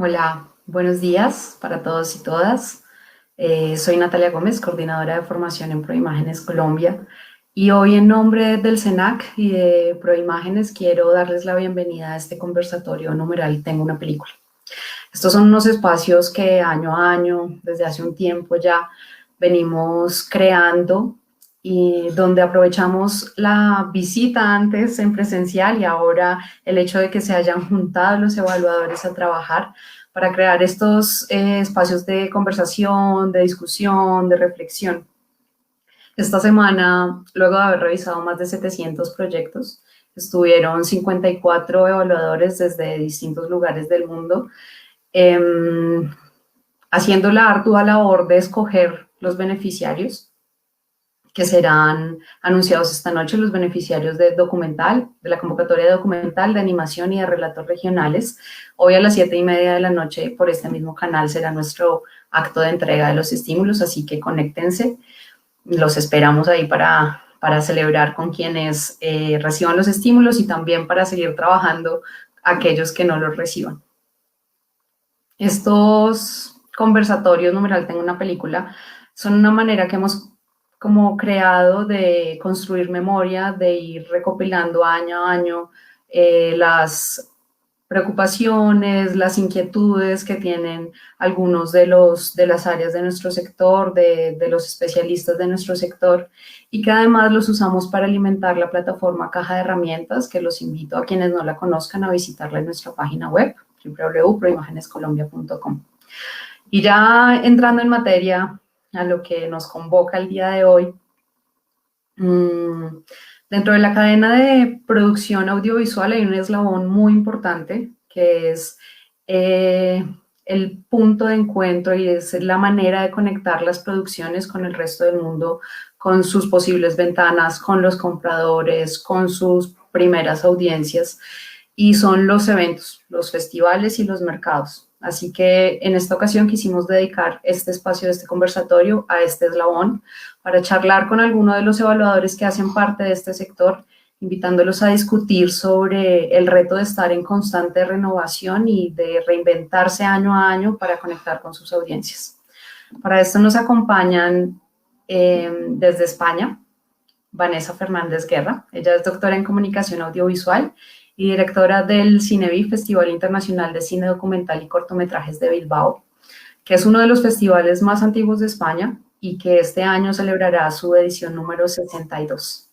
Hola, buenos días para todos y todas. Soy Natalia Gómez, coordinadora de formación en Proimágenes Colombia, y hoy en nombre del SENAC y de Proimágenes quiero darles la bienvenida a este conversatorio numeral Tengo una película. Estos son unos espacios que año a año, desde hace un tiempo ya, venimos creando y donde aprovechamos la visita antes en presencial y ahora el hecho de que se hayan juntado los evaluadores a trabajar para crear estos espacios de conversación, de discusión, de reflexión. Esta semana, luego de haber revisado más de 700 proyectos, estuvieron 54 evaluadores desde distintos lugares del mundo eh, haciendo la ardua labor de escoger los beneficiarios que serán anunciados esta noche, los beneficiarios de documental, de la convocatoria de documental, de animación y de relatos regionales. Hoy a las 7:30 de la noche por este mismo canal será nuestro acto de entrega de los estímulos, así que conéctense. Los esperamos ahí para celebrar con quienes reciban los estímulos y también para seguir trabajando aquellos que no los reciban. Estos conversatorios, numeral Tengo una película, son una manera que hemos como creado de construir memoria, de ir recopilando año a año las preocupaciones, las inquietudes que tienen algunos de las áreas de nuestro sector, de los especialistas de nuestro sector, y que además los usamos para alimentar la plataforma Caja de Herramientas, que los invito a quienes no la conozcan a visitarla en nuestra página web, www.proimagenescolombia.com. Y ya entrando en materia a lo que nos convoca el día de hoy, dentro de la cadena de producción audiovisual hay un eslabón muy importante que es el punto de encuentro y es la manera de conectar las producciones con el resto del mundo, con sus posibles ventanas, con los compradores, con sus primeras audiencias, y son los eventos, los festivales y los mercados. Así que en esta ocasión quisimos dedicar este espacio de este conversatorio a este eslabón para charlar con algunos de los evaluadores que hacen parte de este sector, invitándolos a discutir sobre el reto de estar en constante renovación y de reinventarse año a año para conectar con sus audiencias. Para esto nos acompañan desde España Vanessa Fernández Guerra. Ella es doctora en comunicación audiovisual y directora del Cinebi, Festival Internacional de Cine Documental y Cortometrajes de Bilbao, que es uno de los festivales más antiguos de España y que este año celebrará su edición número 62.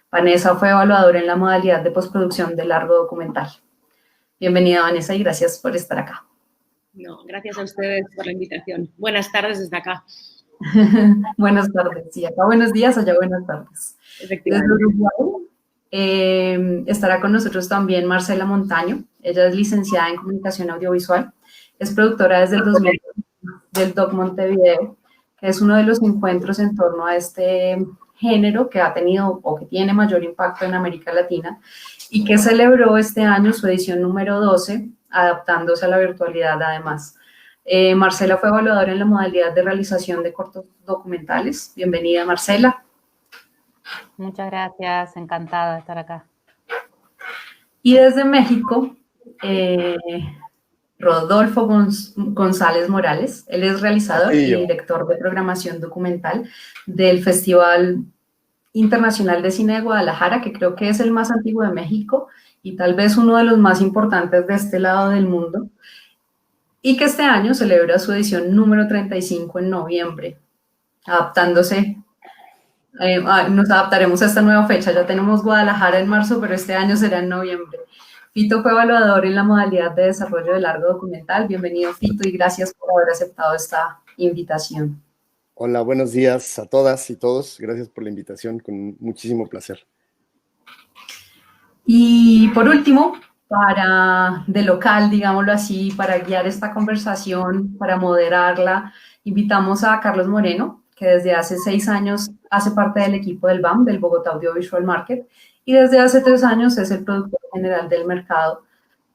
Vanessa fue evaluadora en la modalidad de postproducción de largo documental. Bienvenida, Vanessa, y gracias por estar acá. No, gracias a ustedes por la invitación. Buenas tardes desde acá. Buenas tardes, sí, acá buenos días, allá buenas tardes. Desde Uruguay estará con nosotros también Marcela Montaño. Ella es licenciada en comunicación audiovisual, es productora desde el 2000 del Doc Montevideo, que es uno de los encuentros en torno a este género que ha tenido o que tiene mayor impacto en América Latina y que celebró este año su edición número 12, adaptándose a la virtualidad además. Marcela fue evaluadora en la modalidad de realización de cortos documentales. Bienvenida, Marcela. Muchas gracias, encantada de estar acá. Y desde México, Rodolfo González Morales. Él es realizador y director de programación documental del Festival Internacional de Cine de Guadalajara, que creo que es el más antiguo de México y tal vez uno de los más importantes de este lado del mundo, y que este año celebra su edición número 35 en noviembre, adaptándose. Nos adaptaremos a esta nueva fecha. Ya tenemos Guadalajara en marzo, pero este año será en noviembre. Fito fue evaluador en la modalidad de desarrollo de largo documental. Bienvenido, Fito, y gracias por haber aceptado esta invitación. Hola, buenos días a todas y todos. Gracias por la invitación, con muchísimo placer. Y por último, de local, digámoslo así, para guiar esta conversación, para moderarla, invitamos a Carlos Moreno, que desde hace 6 años hace parte del equipo del BAM, del Bogotá Audiovisual Market, y desde hace 3 años es el productor general del mercado,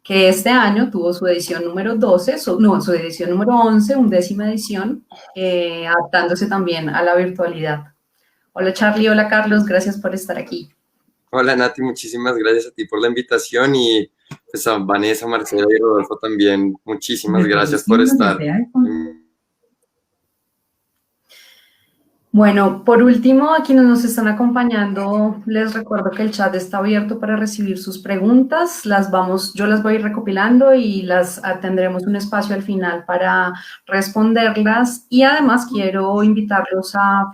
que este año tuvo su edición número 12, su edición número 11, 11ª edición, adaptándose también a la virtualidad. Hola Charlie, hola Carlos, gracias por estar aquí. Hola Nati, muchísimas gracias a ti por la invitación y pues a Vanessa, Marcela y Rodolfo también, muchísimas gracias por estar. Bueno, por último, a quienes nos están acompañando, les recuerdo que el chat está abierto para recibir sus preguntas. Yo las voy a ir recopilando y tendremos un espacio al final para responderlas. Y además quiero invitarlos a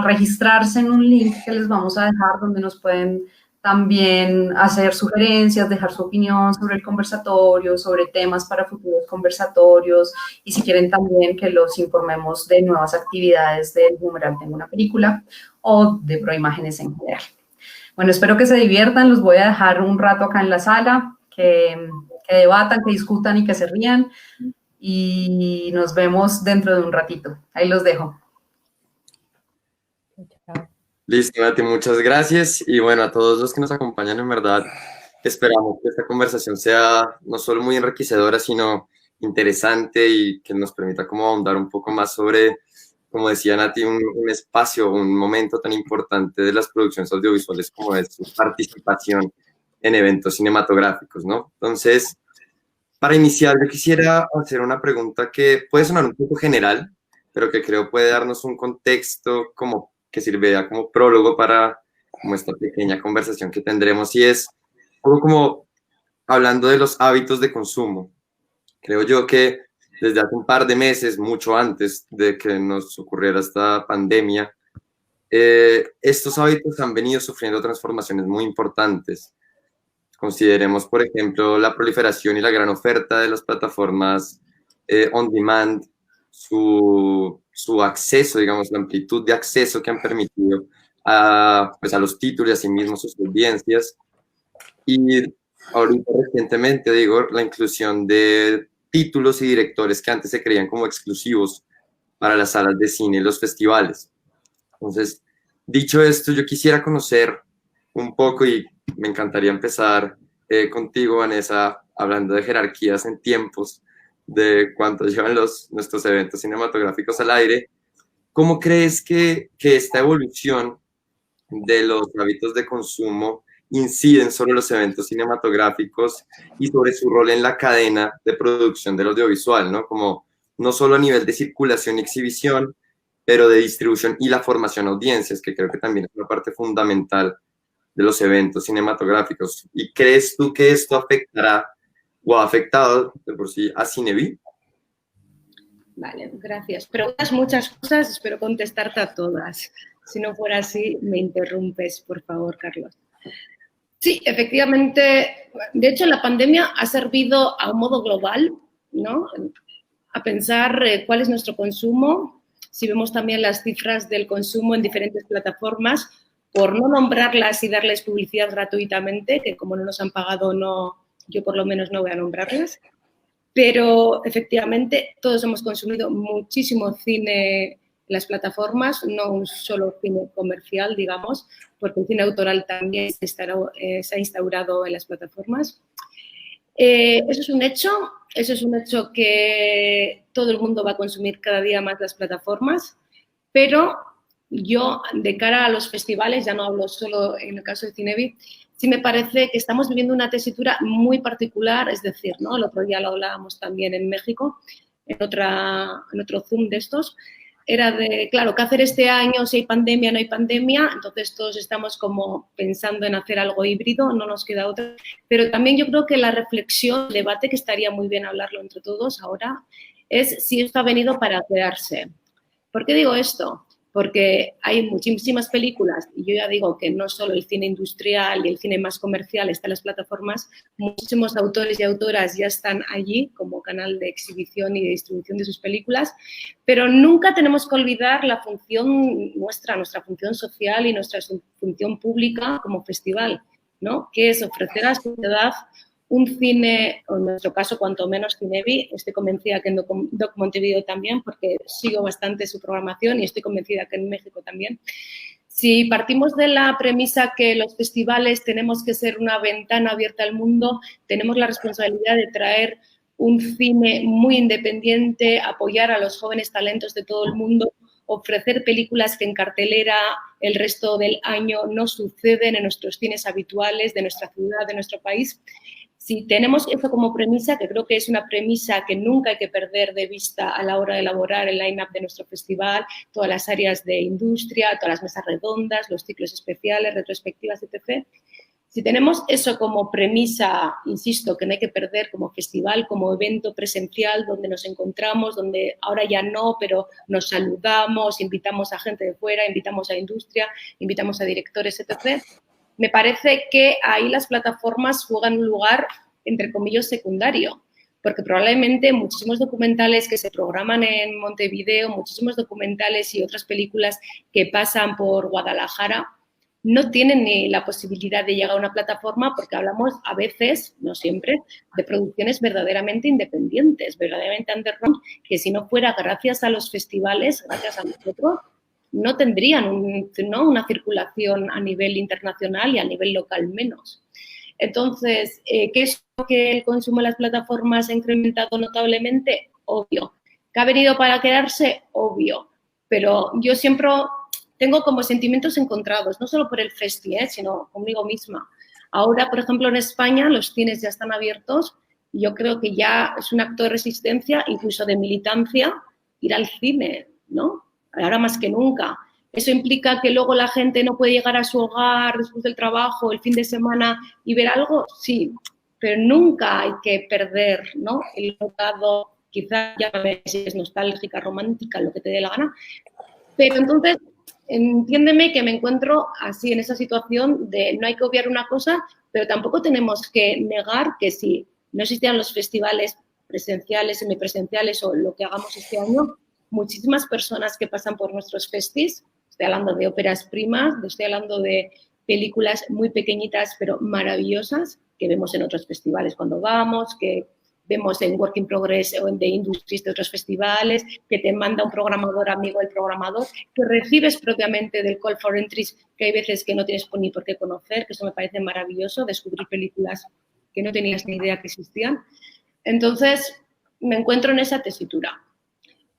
registrarse en un link que les vamos a dejar donde nos pueden también hacer sugerencias, dejar su opinión sobre el conversatorio, sobre temas para futuros conversatorios y si quieren también que los informemos de nuevas actividades del Numeral Tengo una Película o de Proimágenes en general. Bueno, espero que se diviertan, los voy a dejar un rato acá en la sala, que debatan, que discutan y que se rían y nos vemos dentro de un ratito. Ahí los dejo. Listo, Nati, muchas gracias. Y bueno, a todos los que nos acompañan, en verdad, esperamos que esta conversación sea no solo muy enriquecedora, sino interesante y que nos permita como ahondar un poco más sobre, como decía Nati, un espacio, un momento tan importante de las producciones audiovisuales como es su participación en eventos cinematográficos, ¿no? Entonces, para iniciar, yo quisiera hacer una pregunta que puede sonar un poco general, pero que creo puede darnos un contexto como que sirve como prólogo para como esta pequeña conversación que tendremos, y es algo como hablando de los hábitos de consumo. Creo yo que desde hace un par de meses, mucho antes de que nos ocurriera esta pandemia, estos hábitos han venido sufriendo transformaciones muy importantes. Consideremos, por ejemplo, la proliferación y la gran oferta de las plataformas on demand, su acceso, digamos, la amplitud de acceso que han permitido pues a los títulos y asimismo sus audiencias. Y ahorita recientemente, digo, la inclusión de títulos y directores que antes se creían como exclusivos para las salas de cine y los festivales. Entonces, dicho esto, yo quisiera conocer un poco, y me encantaría empezar contigo, Vanessa, hablando de jerarquías en tiempos, de cuánto llevan nuestros eventos cinematográficos al aire. ¿Cómo crees que esta evolución de los hábitos de consumo inciden sobre los eventos cinematográficos y sobre su rol en la cadena de producción del audiovisual, ¿no? Como no solo a nivel de circulación y exhibición, pero de distribución y la formación de audiencias, que creo que también es una parte fundamental de los eventos cinematográficos. ¿Y crees tú que esto afectará o ha afectado de por sí a Cinebi? Vale, gracias. Preguntas muchas cosas, espero contestarte a todas. Si no fuera así, me interrumpes, por favor, Carlos. Sí, efectivamente, de hecho la pandemia ha servido a un modo global, ¿no? A pensar cuál es nuestro consumo. Si vemos también las cifras del consumo en diferentes plataformas, por no nombrarlas y darles publicidad gratuitamente, que como no nos han pagado, yo por lo menos no voy a nombrarlas. Pero efectivamente todos hemos consumido muchísimo cine en las plataformas, no un solo cine comercial, digamos, porque el cine autoral también se ha instaurado en las plataformas. Eso es un hecho que todo el mundo va a consumir cada día más las plataformas, pero yo, de cara a los festivales, ya no hablo solo en el caso de Cinebi, sí me parece que estamos viviendo una tesitura muy particular, es decir, ¿no? El otro día lo hablábamos también en México, en otro Zoom de estos, era de, claro, ¿qué hacer este año si hay pandemia o no hay pandemia? Entonces todos estamos como pensando en hacer algo híbrido, no nos queda otra. Pero también yo creo que la reflexión, el debate, que estaría muy bien hablarlo entre todos ahora, es si esto ha venido para quedarse. ¿Por qué digo esto? Porque hay muchísimas películas, y yo ya digo que no solo el cine industrial y el cine más comercial está en las plataformas, muchísimos autores y autoras ya están allí como canal de exhibición y de distribución de sus películas, pero nunca tenemos que olvidar la función nuestra función social y nuestra función pública como festival, ¿no? Que es ofrecer a la sociedad un cine, o en nuestro caso, cuanto menos Cinebi. Estoy convencida que en Doc Montevideo también, porque sigo bastante su programación y estoy convencida que en México también. Si partimos de la premisa que los festivales tenemos que ser una ventana abierta al mundo, tenemos la responsabilidad de traer un cine muy independiente, apoyar a los jóvenes talentos de todo el mundo, ofrecer películas que en cartelera el resto del año no suceden en nuestros cines habituales de nuestra ciudad, de nuestro país. Si tenemos eso como premisa, que creo que es una premisa que nunca hay que perder de vista a la hora de elaborar el line-up de nuestro festival, todas las áreas de industria, todas las mesas redondas, los ciclos especiales, retrospectivas, etc. Si tenemos eso como premisa, insisto, que no hay que perder como festival, como evento presencial donde nos encontramos, donde ahora ya no, pero nos saludamos, invitamos a gente de fuera, invitamos a industria, invitamos a directores, etc., me parece que ahí las plataformas juegan un lugar, entre comillas, secundario, porque probablemente muchísimos documentales que se programan en Montevideo, muchísimos documentales y otras películas que pasan por Guadalajara, no tienen ni la posibilidad de llegar a una plataforma porque hablamos a veces, no siempre, de producciones verdaderamente independientes, verdaderamente underground, que si no fuera gracias a los festivales, gracias a nosotros, no tendrían una circulación a nivel internacional y a nivel local menos. Entonces, ¿qué es lo que el consumo de las plataformas ha incrementado notablemente? Obvio. ¿Que ha venido para quedarse? Obvio. Pero yo siempre tengo como sentimientos encontrados, no solo por el festi, sino conmigo misma. Ahora, por ejemplo, en España los cines ya están abiertos y yo creo que ya es un acto de resistencia, incluso de militancia, ir al cine, ¿no? Ahora más que nunca. ¿Eso implica que luego la gente no puede llegar a su hogar después del trabajo, el fin de semana y ver algo? Sí, pero nunca hay que perder, ¿no?, el lado, quizás ya si es nostálgica, romántica, lo que te dé la gana. Pero entonces, entiéndeme que me encuentro así en esa situación de no hay que obviar una cosa, pero tampoco tenemos que negar que si no existían los festivales presenciales, semipresenciales o lo que hagamos este año, muchísimas personas que pasan por nuestros festis, estoy hablando de óperas primas, estoy hablando de películas muy pequeñitas pero maravillosas que vemos en otros festivales cuando vamos, que vemos en Work in Progress o en The Industries de otros festivales, que te manda un programador amigo del programador, que recibes propiamente del Call for Entries, que hay veces que no tienes ni por qué conocer, que eso me parece maravilloso, descubrir películas que no tenías ni idea que existían. Entonces, me encuentro en esa tesitura.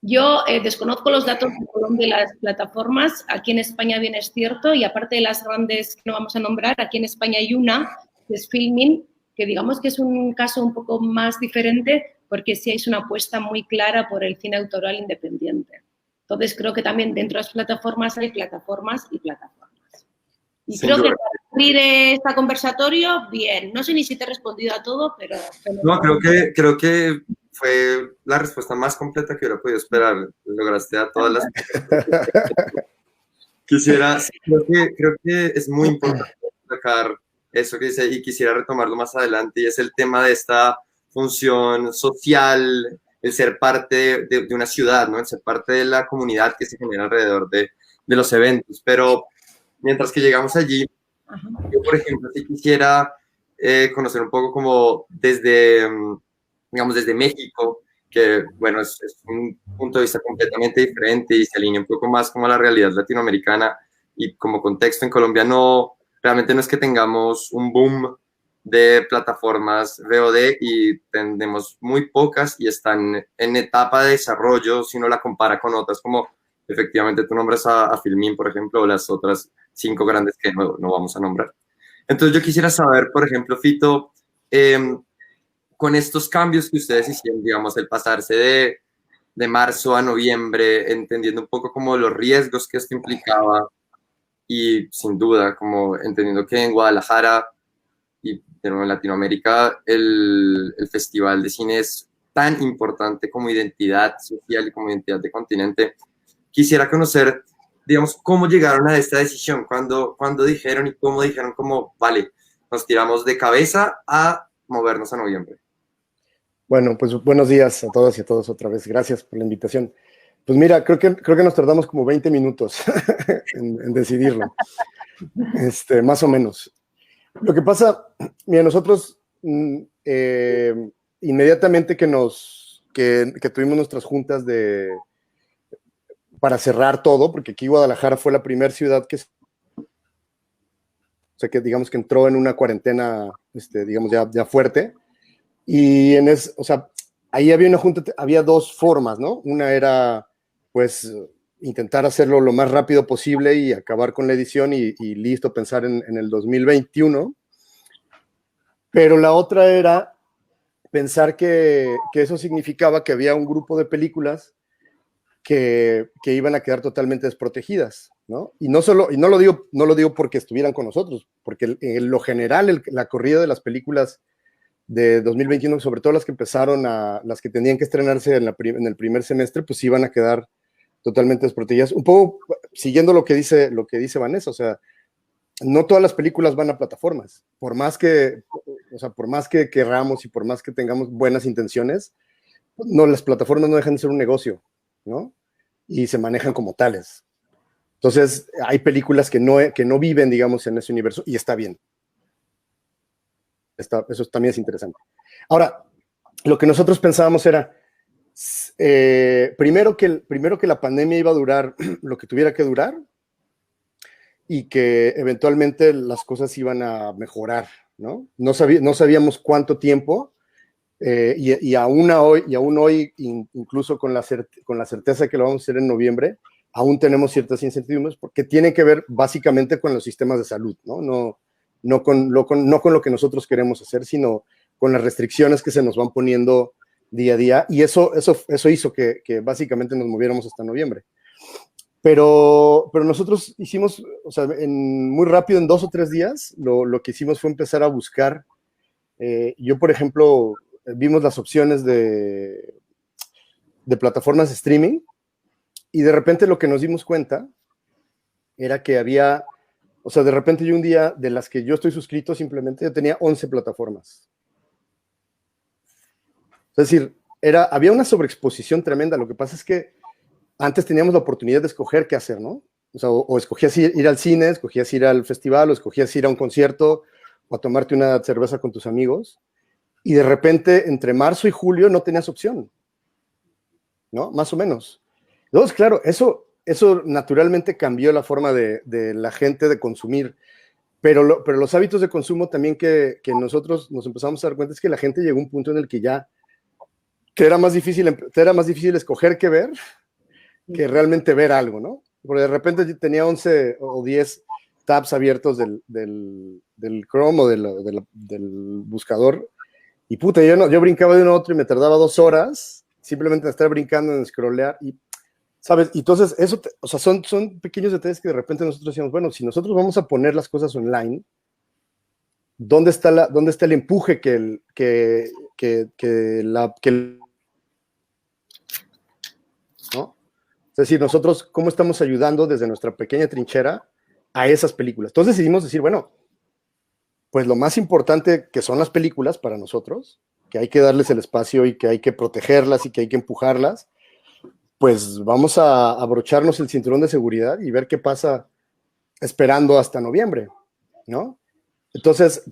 Yo desconozco los datos de Colombia y las plataformas. Aquí en España bien es cierto, y aparte de las grandes que no vamos a nombrar, aquí en España hay una, que es Filmin, que digamos que es un caso un poco más diferente porque sí hay una apuesta muy clara por el cine autoral independiente. Entonces, creo que también dentro de las plataformas hay plataformas y plataformas. Y creo que para abrir este conversatorio, bien. No sé ni si te he respondido a todo, pero... No, creo que fue la respuesta más completa que hubiera podido esperar. Lograste a todas las... creo que es muy importante destacar eso que dice, y quisiera retomarlo más adelante, y es el tema de esta función social, el ser parte de una ciudad, ¿no? El ser parte de la comunidad que se genera alrededor de los eventos. Pero mientras que llegamos allí, yo, por ejemplo, sí quisiera conocer un poco como desde, digamos, desde México, que, bueno, es un punto de vista completamente diferente y se alinea un poco más como a la realidad latinoamericana, y como contexto en Colombia realmente no es que tengamos un boom de plataformas VOD y tenemos muy pocas y están en etapa de desarrollo si uno la compara con otras, como efectivamente tú nombras a Filmin, por ejemplo, o las otras 5 grandes que no vamos a nombrar. Entonces yo quisiera saber, por ejemplo, Fito, con estos cambios que ustedes hicieron, digamos, el pasarse de marzo a noviembre, entendiendo un poco como los riesgos que esto implicaba, y sin duda, como entendiendo que en Guadalajara y de nuevo en Latinoamérica el Festival de Cine es tan importante como identidad social y como identidad de continente, quisiera conocer, digamos, cómo llegaron a esta decisión, cuando dijeron y cómo dijeron como, vale, nos tiramos de cabeza a movernos a noviembre. Bueno, pues buenos días a todas y a todos otra vez. Gracias por la invitación. Pues mira, creo que nos tardamos como 20 minutos en decidirlo, más o menos. Lo que pasa, mira, nosotros inmediatamente que tuvimos nuestras juntas para cerrar todo, porque aquí Guadalajara fue la primera ciudad que digamos que entró en una cuarentena, digamos ya fuerte, y ahí había una junta, había 2 formas, ¿no? Una era, pues, intentar hacerlo lo más rápido posible y acabar con la edición y listo, pensar en el 2021. Pero la otra era pensar que eso significaba que había un grupo de películas que iban a quedar totalmente desprotegidas, ¿no? Y no lo digo porque estuvieran con nosotros, porque en lo general la corrida de las películas de 2021, sobre todo las que empezaron, las que tenían que estrenarse en el primer semestre, pues iban a quedar totalmente desprotegidas. Un poco siguiendo lo que dice Vanessa, o sea, no todas las películas van a plataformas, por más que querramos y por más que tengamos buenas intenciones, no, las plataformas no dejan de ser un negocio, ¿no? Y se manejan como tales. Entonces, hay películas que no viven, digamos, en ese universo, y está bien. Eso también es interesante. Ahora, lo que nosotros pensábamos era, primero que la pandemia iba a durar lo que tuviera que durar, y que eventualmente las cosas iban a mejorar, ¿no? No sabíamos cuánto tiempo, y aún hoy, incluso con la certeza de que lo vamos a hacer en noviembre, aún tenemos ciertas incertidumbres porque tienen que ver básicamente con los sistemas de salud, ¿no? No con lo que nosotros queremos hacer, sino con las restricciones que se nos van poniendo día a día, y eso hizo que básicamente nos moviéramos hasta noviembre. Pero nosotros hicimos, o sea, muy rápido, en 2 o 3 días, lo que hicimos fue empezar a buscar. Yo, por ejemplo, vimos las opciones de plataformas de streaming, y de repente lo que nos dimos cuenta era que había, o sea, de repente yo un día, de las que yo estoy suscrito, simplemente yo tenía 11 plataformas. Es decir, había una sobreexposición tremenda. Lo que pasa es que antes teníamos la oportunidad de escoger qué hacer, ¿no? O sea, o escogías ir al cine, escogías ir al festival, o escogías ir a un concierto, o a tomarte una cerveza con tus amigos, y de repente, entre marzo y julio, no tenías opción, ¿no? Más o menos. Entonces, claro, eso naturalmente cambió la forma de la gente de consumir, pero los hábitos de consumo también que nosotros nos empezamos a dar cuenta es que la gente llegó a un punto en el que era más difícil escoger qué ver que realmente ver algo, ¿no? Porque de repente tenía 11 o 10 tabs abiertos del Chrome o del buscador, y puta, yo brincaba de uno a otro y me tardaba 2 horas simplemente en estar brincando, en scrollear, y, ¿sabes? Y entonces, o sea, son pequeños detalles que de repente nosotros decíamos, bueno, si nosotros vamos a poner las cosas online, ¿dónde está el empuje ¿no? Es decir, nosotros, ¿cómo estamos ayudando desde nuestra pequeña trinchera a esas películas? Entonces decidimos decir, bueno, pues lo más importante que son las películas para nosotros, que hay que darles el espacio y que hay que protegerlas y que hay que empujarlas, pues vamos a abrocharnos el cinturón de seguridad y ver qué pasa esperando hasta noviembre, ¿no? Entonces,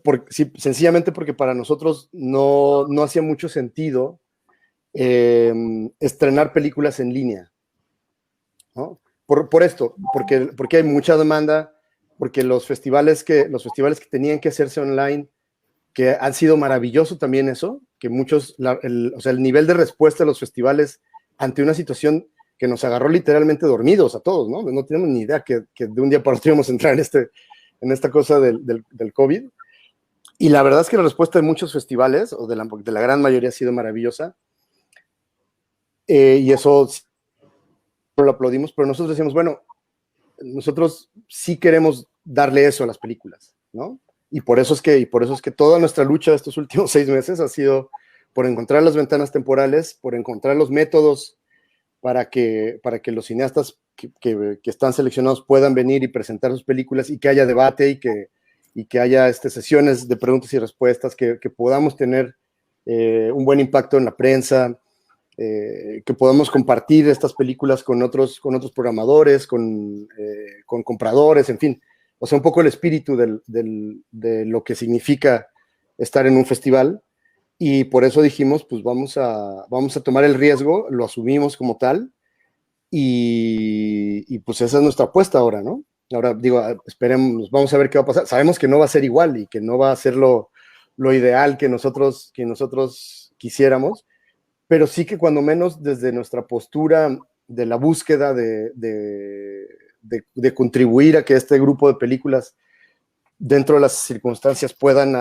sencillamente porque para nosotros no hacía mucho sentido estrenar películas en línea, ¿no? Por esto, porque hay mucha demanda, porque los festivales que tenían que hacerse online, que han sido maravilloso también eso, que muchos, o sea, el nivel de respuesta de los festivales ante una situación que nos agarró literalmente dormidos a todos, ¿no? No tenemos ni idea que de un día para otro íbamos a entrar en esta cosa del COVID. Y la verdad es que la respuesta de muchos festivales, o de la gran mayoría, ha sido maravillosa. Y eso lo aplaudimos, pero nosotros decíamos, bueno, nosotros sí queremos darle eso a las películas, ¿no? Y por eso es que toda nuestra lucha de estos últimos 6 meses ha sido por encontrar las ventanas temporales, por encontrar los métodos para que los cineastas que están seleccionados puedan venir y presentar sus películas, y que haya debate y que haya sesiones de preguntas y respuestas, que podamos tener un buen impacto en la prensa, que podamos compartir estas películas con otros programadores, con compradores, en fin. O sea, un poco el espíritu de lo que significa estar en un festival. Y por eso dijimos, pues vamos a tomar el riesgo, lo asumimos como tal, y pues esa es nuestra apuesta ahora, ¿no? Ahora digo, esperemos, vamos a ver qué va a pasar. Sabemos que no va a ser igual y que no va a ser lo ideal que nosotros quisiéramos, pero sí que cuando menos desde nuestra postura la búsqueda de contribuir a que este grupo de películas dentro de las circunstancias puedan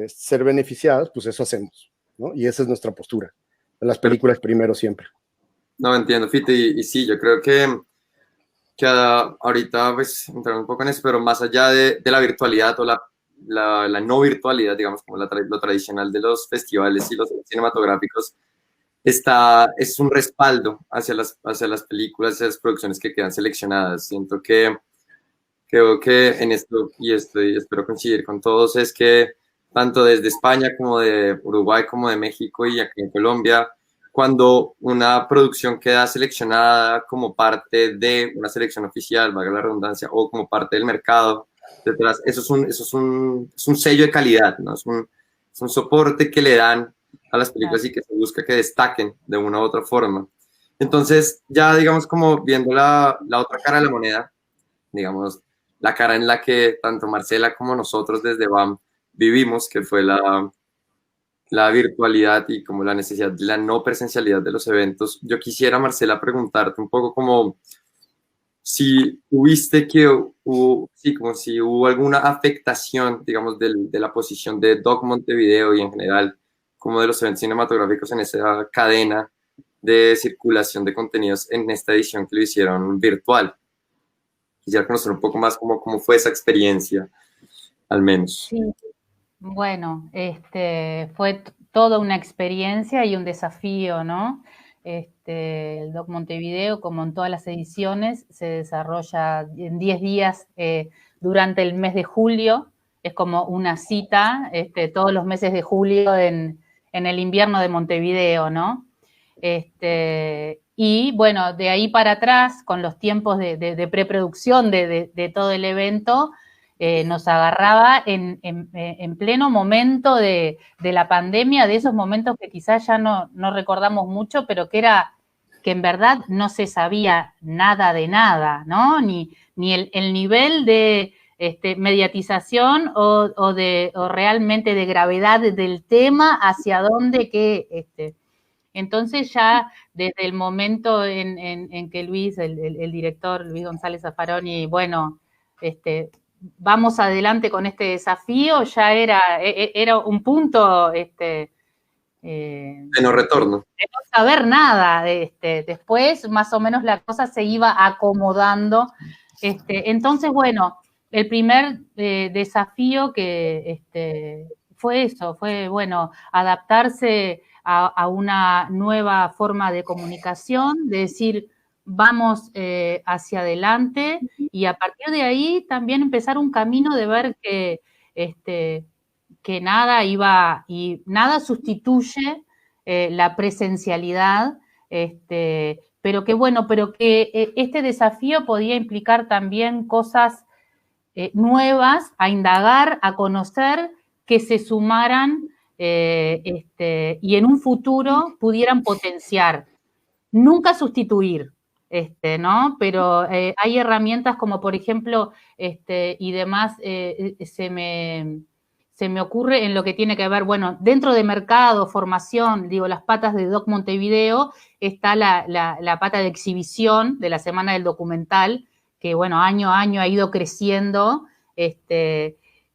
ser beneficiadas, pues eso hacemos, ¿no? Y esa es nuestra postura. En las películas primero siempre. No, entiendo, Fite, y sí, yo creo que ahorita, pues, entrar un poco en eso, pero más allá de la virtualidad o la no virtualidad, digamos, como lo tradicional de los festivales y los cinematográficos, es un respaldo hacia las películas, hacia las producciones que quedan seleccionadas. Siento que creo que en esto, y espero coincidir con todos, es que tanto desde España como de Uruguay, como de México y aquí en Colombia, cuando una producción queda seleccionada como parte de una selección oficial, valga la redundancia, o como parte del mercado, detrás, eso es un sello de calidad, ¿no? Es un soporte que le dan a las películas y que se busca que destaquen de una u otra forma. Entonces, ya digamos como viendo la otra cara de la moneda, digamos, la cara en la que tanto Marcela como nosotros desde BAM vivimos, que fue la virtualidad y como la necesidad de la no presencialidad de los eventos. Yo quisiera, Marcela, preguntarte un poco como si tuviste que hubo, sí, como si hubo alguna afectación, digamos, de la posición de Doc Montevideo y en general como de los eventos cinematográficos en esa cadena de circulación de contenidos en esta edición que lo hicieron virtual. Quisiera conocer un poco más cómo fue esa experiencia, al menos. Sí. Bueno, fue toda una experiencia y un desafío, ¿no? El Doc Montevideo, como en todas las ediciones, se desarrolla en 10 días durante el mes de julio. Es como una cita todos los meses de julio en el invierno de Montevideo, ¿no? Y bueno, de ahí para atrás, con los tiempos de preproducción de todo el evento, nos agarraba en pleno momento de la pandemia, de esos momentos que quizás ya no recordamos mucho, pero que en verdad no se sabía nada de nada, ¿no? Ni el nivel de mediatización o realmente de gravedad del tema, hacia dónde que... Entonces ya desde el momento en que Luis, el director Luis González Zaffaroni, bueno, vamos adelante con este desafío, ya era un punto de no retorno. De no saber nada. Después, más o menos, la cosa se iba acomodando. Entonces, bueno, el primer desafío que fue eso, fue, bueno, adaptarse a una nueva forma de comunicación, de decir, vamos hacia adelante, y a partir de ahí también empezar un camino de ver que nada iba y nada sustituye la presencialidad, pero que este desafío podía implicar también cosas nuevas a indagar, a conocer, que se sumaran y en un futuro pudieran potenciar, nunca sustituir, ¿no? Pero hay herramientas como, por ejemplo, y demás, se me ocurre en lo que tiene que ver, bueno, dentro de mercado, formación, digo, las patas de Doc Montevideo, está la pata de exhibición de la Semana del Documental, que, bueno, año a año ha ido creciendo,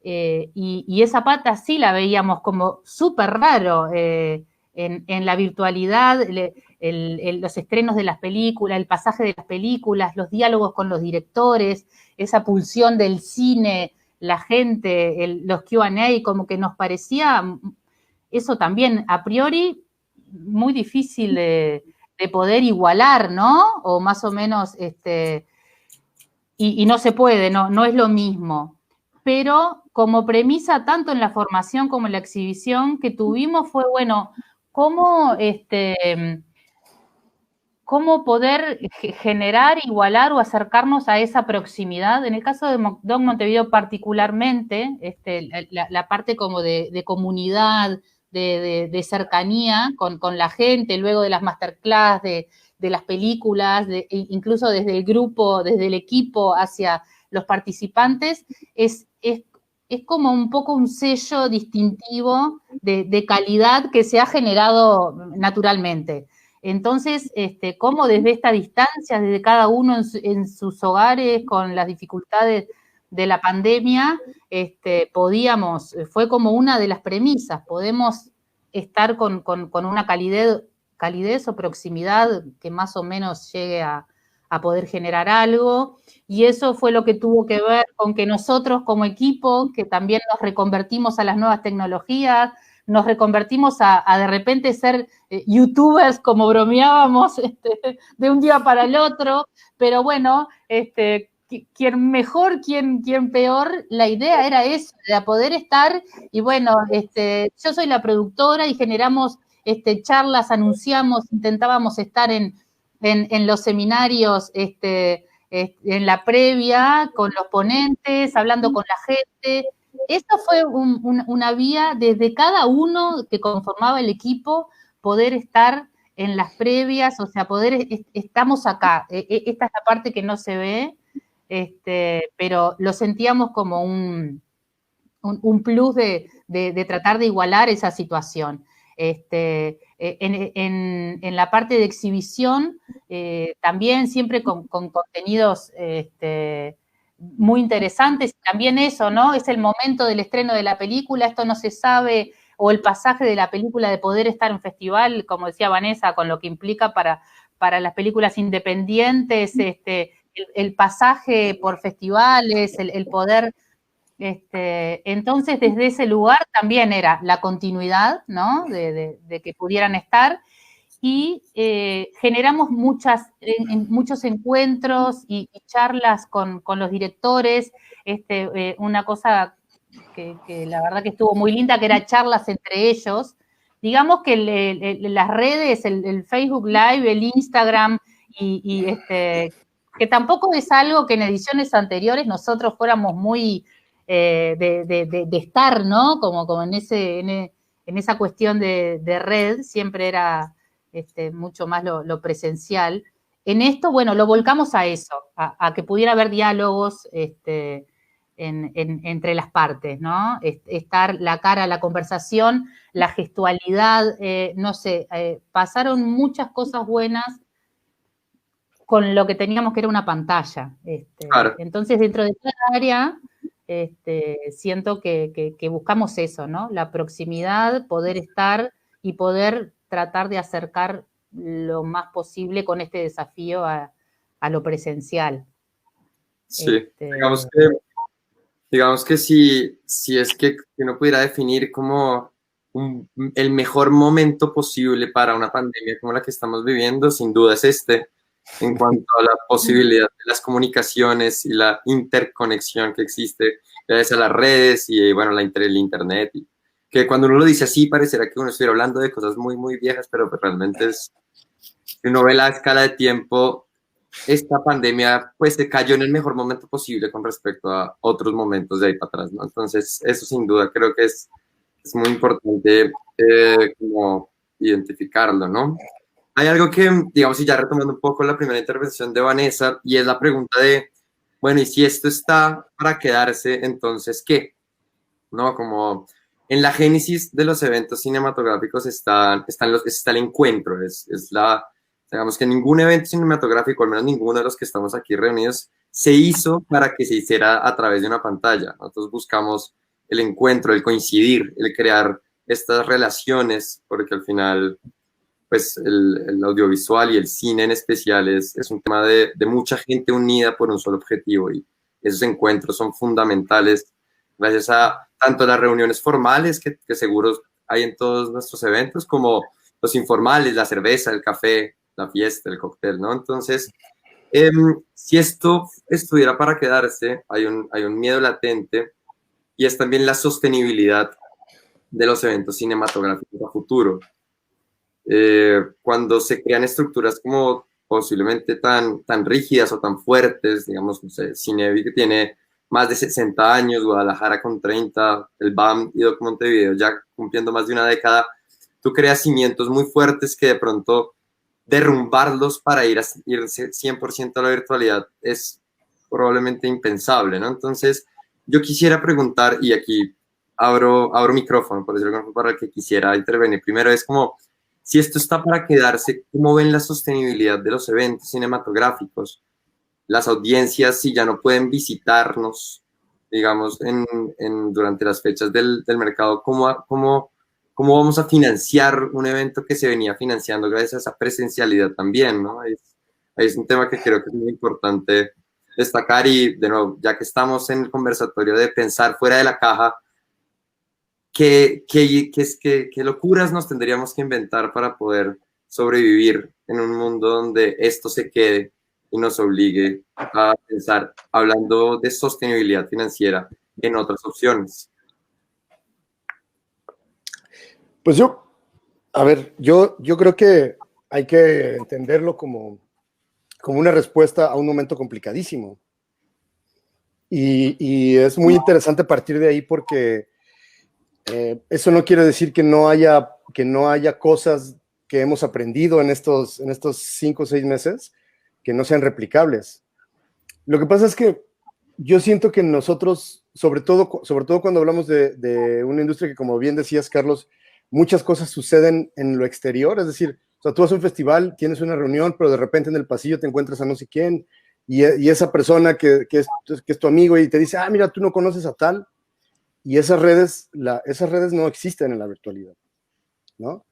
y esa pata sí la veíamos como súper raro en la virtualidad, los estrenos de las películas, el pasaje de las películas, los diálogos con los directores, esa pulsión del cine, la gente, los Q&A, como que nos parecía eso también a priori muy difícil de poder igualar, ¿no? O más o menos, y no se puede, no es lo mismo. Pero como premisa, tanto en la formación como en la exhibición que tuvimos fue, bueno, cómo poder generar, igualar o acercarnos a esa proximidad. En el caso de Doc Montevideo particularmente, la parte como de comunidad, de cercanía con la gente, luego de las masterclass, de las películas, incluso desde el grupo, desde el equipo hacia los participantes, es como un poco un sello distintivo de calidad que se ha generado naturalmente. Entonces, cómo desde esta distancia, desde cada uno en sus hogares, con las dificultades de la pandemia, fue como una de las premisas, podemos estar con una calidez o proximidad que más o menos llegue a poder generar algo, y eso fue lo que tuvo que ver con que nosotros como equipo, que también nos reconvertimos a las nuevas tecnologías, nos reconvertimos a de repente ser youtubers, como bromeábamos, de un día para el otro, pero bueno, quien mejor, quien peor, la idea era eso, de poder estar, y bueno, yo soy la productora y generamos charlas, anunciamos, intentábamos estar en los seminarios, en la previa, con los ponentes, hablando con la gente. Eso fue una vía desde cada uno que conformaba el equipo, poder estar en las previas, o sea, estamos acá. Esta es la parte que no se ve, pero lo sentíamos como un plus de tratar de igualar esa situación. En la parte de exhibición, también siempre con contenidos muy interesantes, también eso, ¿no? Es el momento del estreno de la película, esto no se sabe, o el pasaje de la película de poder estar en festival, como decía Vanessa, con lo que implica para las películas independientes, el pasaje por festivales, el poder... entonces, desde ese lugar también era la continuidad, ¿no? De que pudieran estar, y generamos muchos encuentros y charlas con los directores, una cosa que la verdad que estuvo muy linda, que era charlas entre ellos. Digamos que las redes, el Facebook Live, el Instagram, que tampoco es algo que en ediciones anteriores nosotros fuéramos muy... de estar, ¿no? Como en esa cuestión de red, siempre era mucho más lo presencial. En esto, bueno, lo volcamos a eso, a que pudiera haber diálogos entre las partes, ¿no? Estar la cara, la conversación, la gestualidad, no sé, pasaron muchas cosas buenas con lo que teníamos que era una pantalla. Claro. Entonces, dentro de cada área... siento que buscamos eso, ¿no? La proximidad, poder estar y poder tratar de acercar lo más posible con este desafío a lo presencial. Sí, digamos que si es que uno pudiera definir como el mejor momento posible para una pandemia como la que estamos viviendo, sin duda es en cuanto a la posibilidad de las comunicaciones y la interconexión que existe gracias a las redes y, bueno, el internet. Y que cuando uno lo dice así, parecerá que uno estuviera hablando de cosas muy, muy viejas, pero realmente si uno ve la escala de tiempo, esta pandemia, pues, se cayó en el mejor momento posible con respecto a otros momentos de ahí para atrás, ¿no? Entonces, eso sin duda creo que es muy importante como identificarlo, ¿no? Hay algo que, digamos, y ya retomando un poco la primera intervención de Vanessa, y es la pregunta de, bueno, y si esto está para quedarse, entonces, ¿qué? ¿No? Como en la génesis de los eventos cinematográficos está el encuentro, digamos que ningún evento cinematográfico, al menos ninguno de los que estamos aquí reunidos, se hizo para que se hiciera a través de una pantalla. Nosotros buscamos el encuentro, el coincidir, el crear estas relaciones, porque al final pues el audiovisual y el cine en especial es un tema de mucha gente unida por un solo objetivo, y esos encuentros son fundamentales gracias a tanto las reuniones formales que seguro hay en todos nuestros eventos, como los informales, la cerveza, el café, la fiesta, el cóctel, ¿no? Entonces, si esto estuviera para quedarse, hay un miedo latente, y es también la sostenibilidad de los eventos cinematográficos a futuro. Cuando se crean estructuras como posiblemente tan rígidas o tan fuertes, digamos, no sé, Cinevi, que tiene más de 60 años, Guadalajara con 30, el BAM y Doc Montevideo ya cumpliendo más de una década, tú creas cimientos muy fuertes que de pronto derrumbarlos para irse 100% a la virtualidad es probablemente impensable, ¿no? Entonces, yo quisiera preguntar, y aquí abro micrófono, por decirlo, para el que quisiera intervenir primero, es como, si esto está para quedarse, ¿cómo ven la sostenibilidad de los eventos cinematográficos? Las audiencias, si ya no pueden visitarnos, digamos, durante las fechas del mercado, ¿cómo vamos a financiar un evento que se venía financiando gracias a esa presencialidad también, ¿no? Es un tema que creo que es muy importante destacar y, de nuevo, ya que estamos en el conversatorio de pensar fuera de la caja, ¿qué locuras nos tendríamos que inventar para poder sobrevivir en un mundo donde esto se quede y nos obligue a pensar, hablando de sostenibilidad financiera, en otras opciones? Pues yo creo que hay que entenderlo como una respuesta a un momento complicadísimo. Y es muy interesante partir de ahí porque eso no quiere decir que no haya cosas que hemos aprendido en estos 5 o 6 meses que no sean replicables. Lo que pasa es que yo siento que nosotros, sobre todo cuando hablamos de una industria que, como bien decías, Carlos, muchas cosas suceden en lo exterior, es decir, o sea, tú vas a un festival, tienes una reunión, pero de repente en el pasillo te encuentras a no sé quién, y esa persona que es tu amigo y te dice, mira, tú no conoces a tal, y esas redes no existen en la virtualidad, ¿no?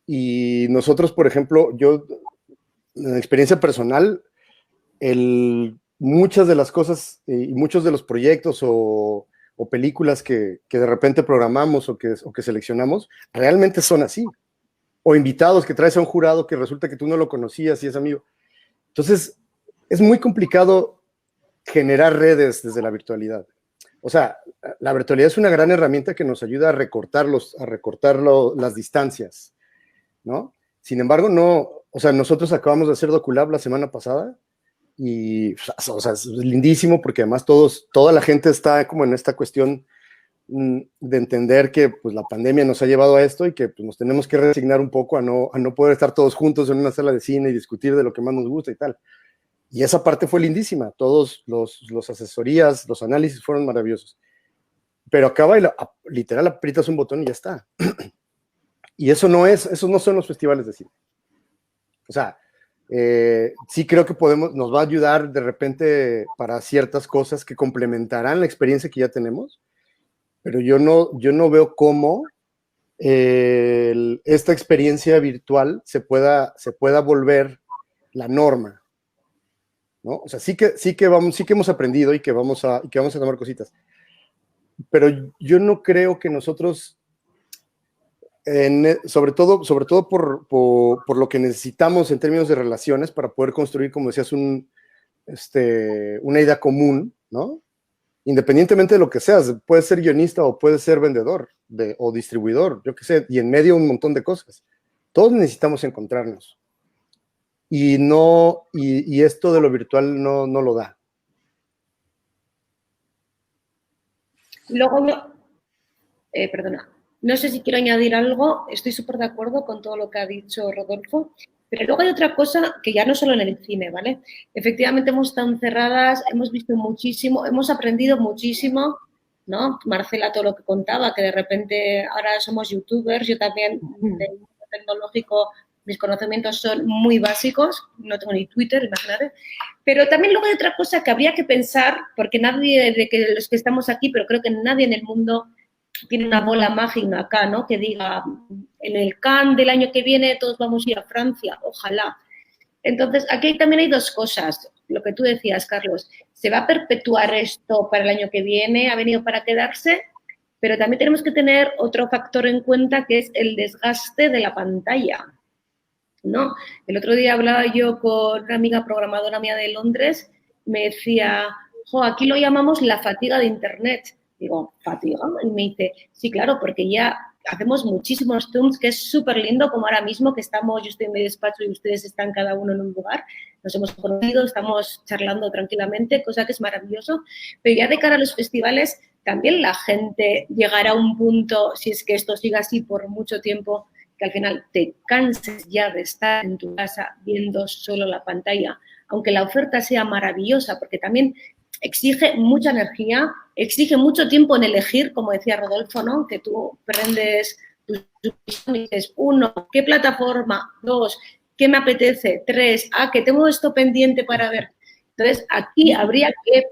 Y nosotros, por ejemplo, yo, en experiencia personal, muchas de las cosas y muchos de los proyectos o películas que de repente programamos o que seleccionamos, realmente son así. O invitados que traes a un jurado que resulta que tú no lo conocías y es amigo. Entonces, es muy complicado generar redes desde la virtualidad. O sea, la virtualidad es una gran herramienta que nos ayuda a recortar las distancias, ¿no? Sin embargo, no, o sea, nosotros acabamos de hacer DocuLab la semana pasada y, o sea, es lindísimo porque además toda la gente está como en esta cuestión de entender que pues la pandemia nos ha llevado a esto y que pues, nos tenemos que resignar un poco a no poder estar todos juntos en una sala de cine y discutir de lo que más nos gusta y tal. Y esa parte fue lindísima, todos los asesorías, los análisis fueron maravillosos. Pero acaba y literal aprietas un botón y ya está. Y esos no son los festivales de cine. O sea, sí creo que nos va a ayudar de repente para ciertas cosas que complementarán la experiencia que ya tenemos, pero yo no veo cómo esta experiencia virtual se pueda volver la norma, ¿no? O sea, sí que hemos aprendido y que vamos a tomar cositas, pero yo no creo que nosotros, sobre todo por lo que necesitamos en términos de relaciones para poder construir, como decías, una idea común, ¿no? Independientemente de lo que seas, puedes ser guionista o puedes ser vendedor o distribuidor, yo qué sé, y en medio un montón de cosas. Todos necesitamos encontrarnos. Y esto de lo virtual no lo da. Luego, perdona, no sé si quiero añadir algo, estoy súper de acuerdo con todo lo que ha dicho Rodolfo, pero luego hay otra cosa que ya no solo en el cine, ¿vale? Efectivamente hemos estado encerradas, hemos visto muchísimo, hemos aprendido muchísimo, ¿no? Marcela, todo lo que contaba, que de repente ahora somos youtubers, yo también, del mundo tecnológico, mis conocimientos son muy básicos, no tengo ni Twitter, imagínate. Pero también luego hay otra cosa que habría que pensar, porque nadie de los que estamos aquí, pero creo que nadie en el mundo tiene una bola mágica acá, ¿no? Que diga, en el Cannes del año que viene todos vamos a ir a Francia, ojalá. Entonces, aquí también hay dos cosas, lo que tú decías, Carlos. ¿Se va a perpetuar esto para el año que viene? ¿Ha venido para quedarse? Pero también tenemos que tener otro factor en cuenta, que es el desgaste de la pantalla, ¿no? El otro día hablaba yo con una amiga programadora mía de Londres, me decía, aquí lo llamamos la fatiga de Internet. Digo, ¿fatiga? Y me dice, sí, claro, porque ya hacemos muchísimos Zooms, que es súper lindo, como ahora mismo que yo estoy en mi despacho y ustedes están cada uno en un lugar, nos hemos conocido, estamos charlando tranquilamente, cosa que es maravilloso, pero ya de cara a los festivales, también la gente llegará a un punto, si es que esto siga así por mucho tiempo, que al final te canses ya de estar en tu casa viendo solo la pantalla, aunque la oferta sea maravillosa, porque también exige mucha energía, exige mucho tiempo en elegir, como decía Rodolfo, ¿no? Que tú prendes tu dices, 1, ¿qué plataforma? 2, ¿qué me apetece? 3, que tengo esto pendiente para ver. Entonces, aquí habría que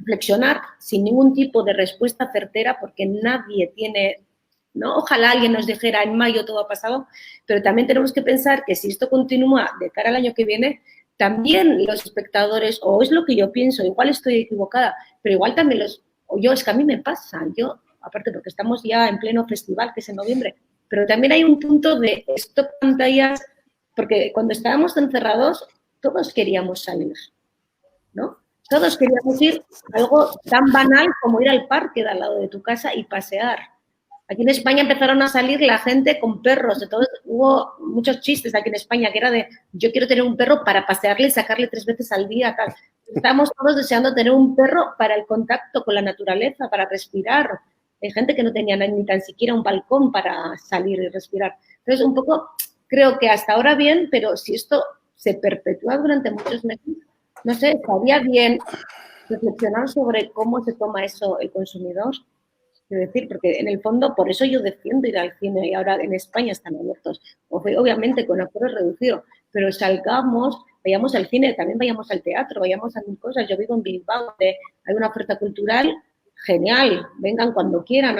reflexionar sin ningún tipo de respuesta certera, porque nadie tiene, ¿no? Ojalá alguien nos dijera en mayo todo ha pasado, pero también tenemos que pensar que si esto continúa de cara al año que viene, también los espectadores, o es lo que yo pienso, igual estoy equivocada, pero igual también es que a mí me pasa, yo, aparte porque estamos ya en pleno festival, que es en noviembre, pero también hay un punto de stop pantallas, porque cuando estábamos encerrados, todos queríamos salir, ¿no? Todos queríamos ir a algo tan banal como ir al parque de al lado de tu casa y pasear. Aquí en España empezaron a salir la gente con perros. Entonces hubo muchos chistes aquí en España que era de yo quiero tener un perro para pasearle y sacarle 3 veces al día, tal. Estamos todos deseando tener un perro para el contacto con la naturaleza, para respirar. Hay gente que no tenía ni tan siquiera un balcón para salir y respirar. Entonces, un poco, creo que hasta ahora bien, pero si esto se perpetúa durante muchos meses, no sé, estaría bien reflexionar sobre cómo se toma eso el consumidor. Es decir, porque en el fondo, por eso yo defiendo ir al cine y ahora en España están abiertos, obviamente con aforos reducidos, pero salgamos, vayamos al cine, también vayamos al teatro, vayamos a mil cosas. Yo vivo en Bilbao, donde hay una oferta cultural genial, vengan cuando quieran,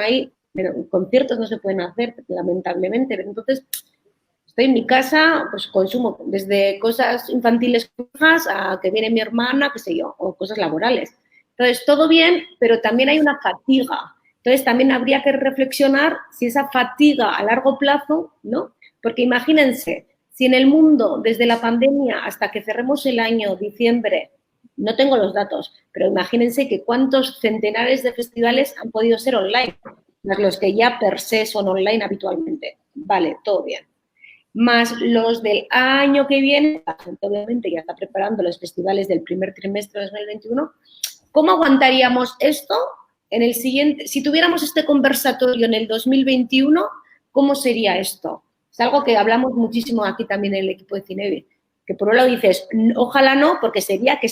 pero conciertos no se pueden hacer, lamentablemente. Entonces, estoy en mi casa, pues consumo desde cosas infantiles a que viene mi hermana, qué sé yo, o cosas laborales. Entonces, todo bien, pero también hay una fatiga. Entonces, también habría que reflexionar si esa fatiga a largo plazo, ¿no? Porque imagínense, si en el mundo, desde la pandemia hasta que cerremos el año, diciembre, no tengo los datos, pero imagínense que cuántos centenares de festivales han podido ser online, más los que ya per se son online habitualmente. Vale, todo bien. Más los del año que viene, la gente obviamente ya está preparando los festivales del primer trimestre de 2021, ¿cómo aguantaríamos esto en el siguiente? Si tuviéramos este conversatorio en el 2021, ¿cómo sería esto? Es algo que hablamos muchísimo aquí también en el equipo de Cinebi, que por un lado dices, ojalá no, porque sería que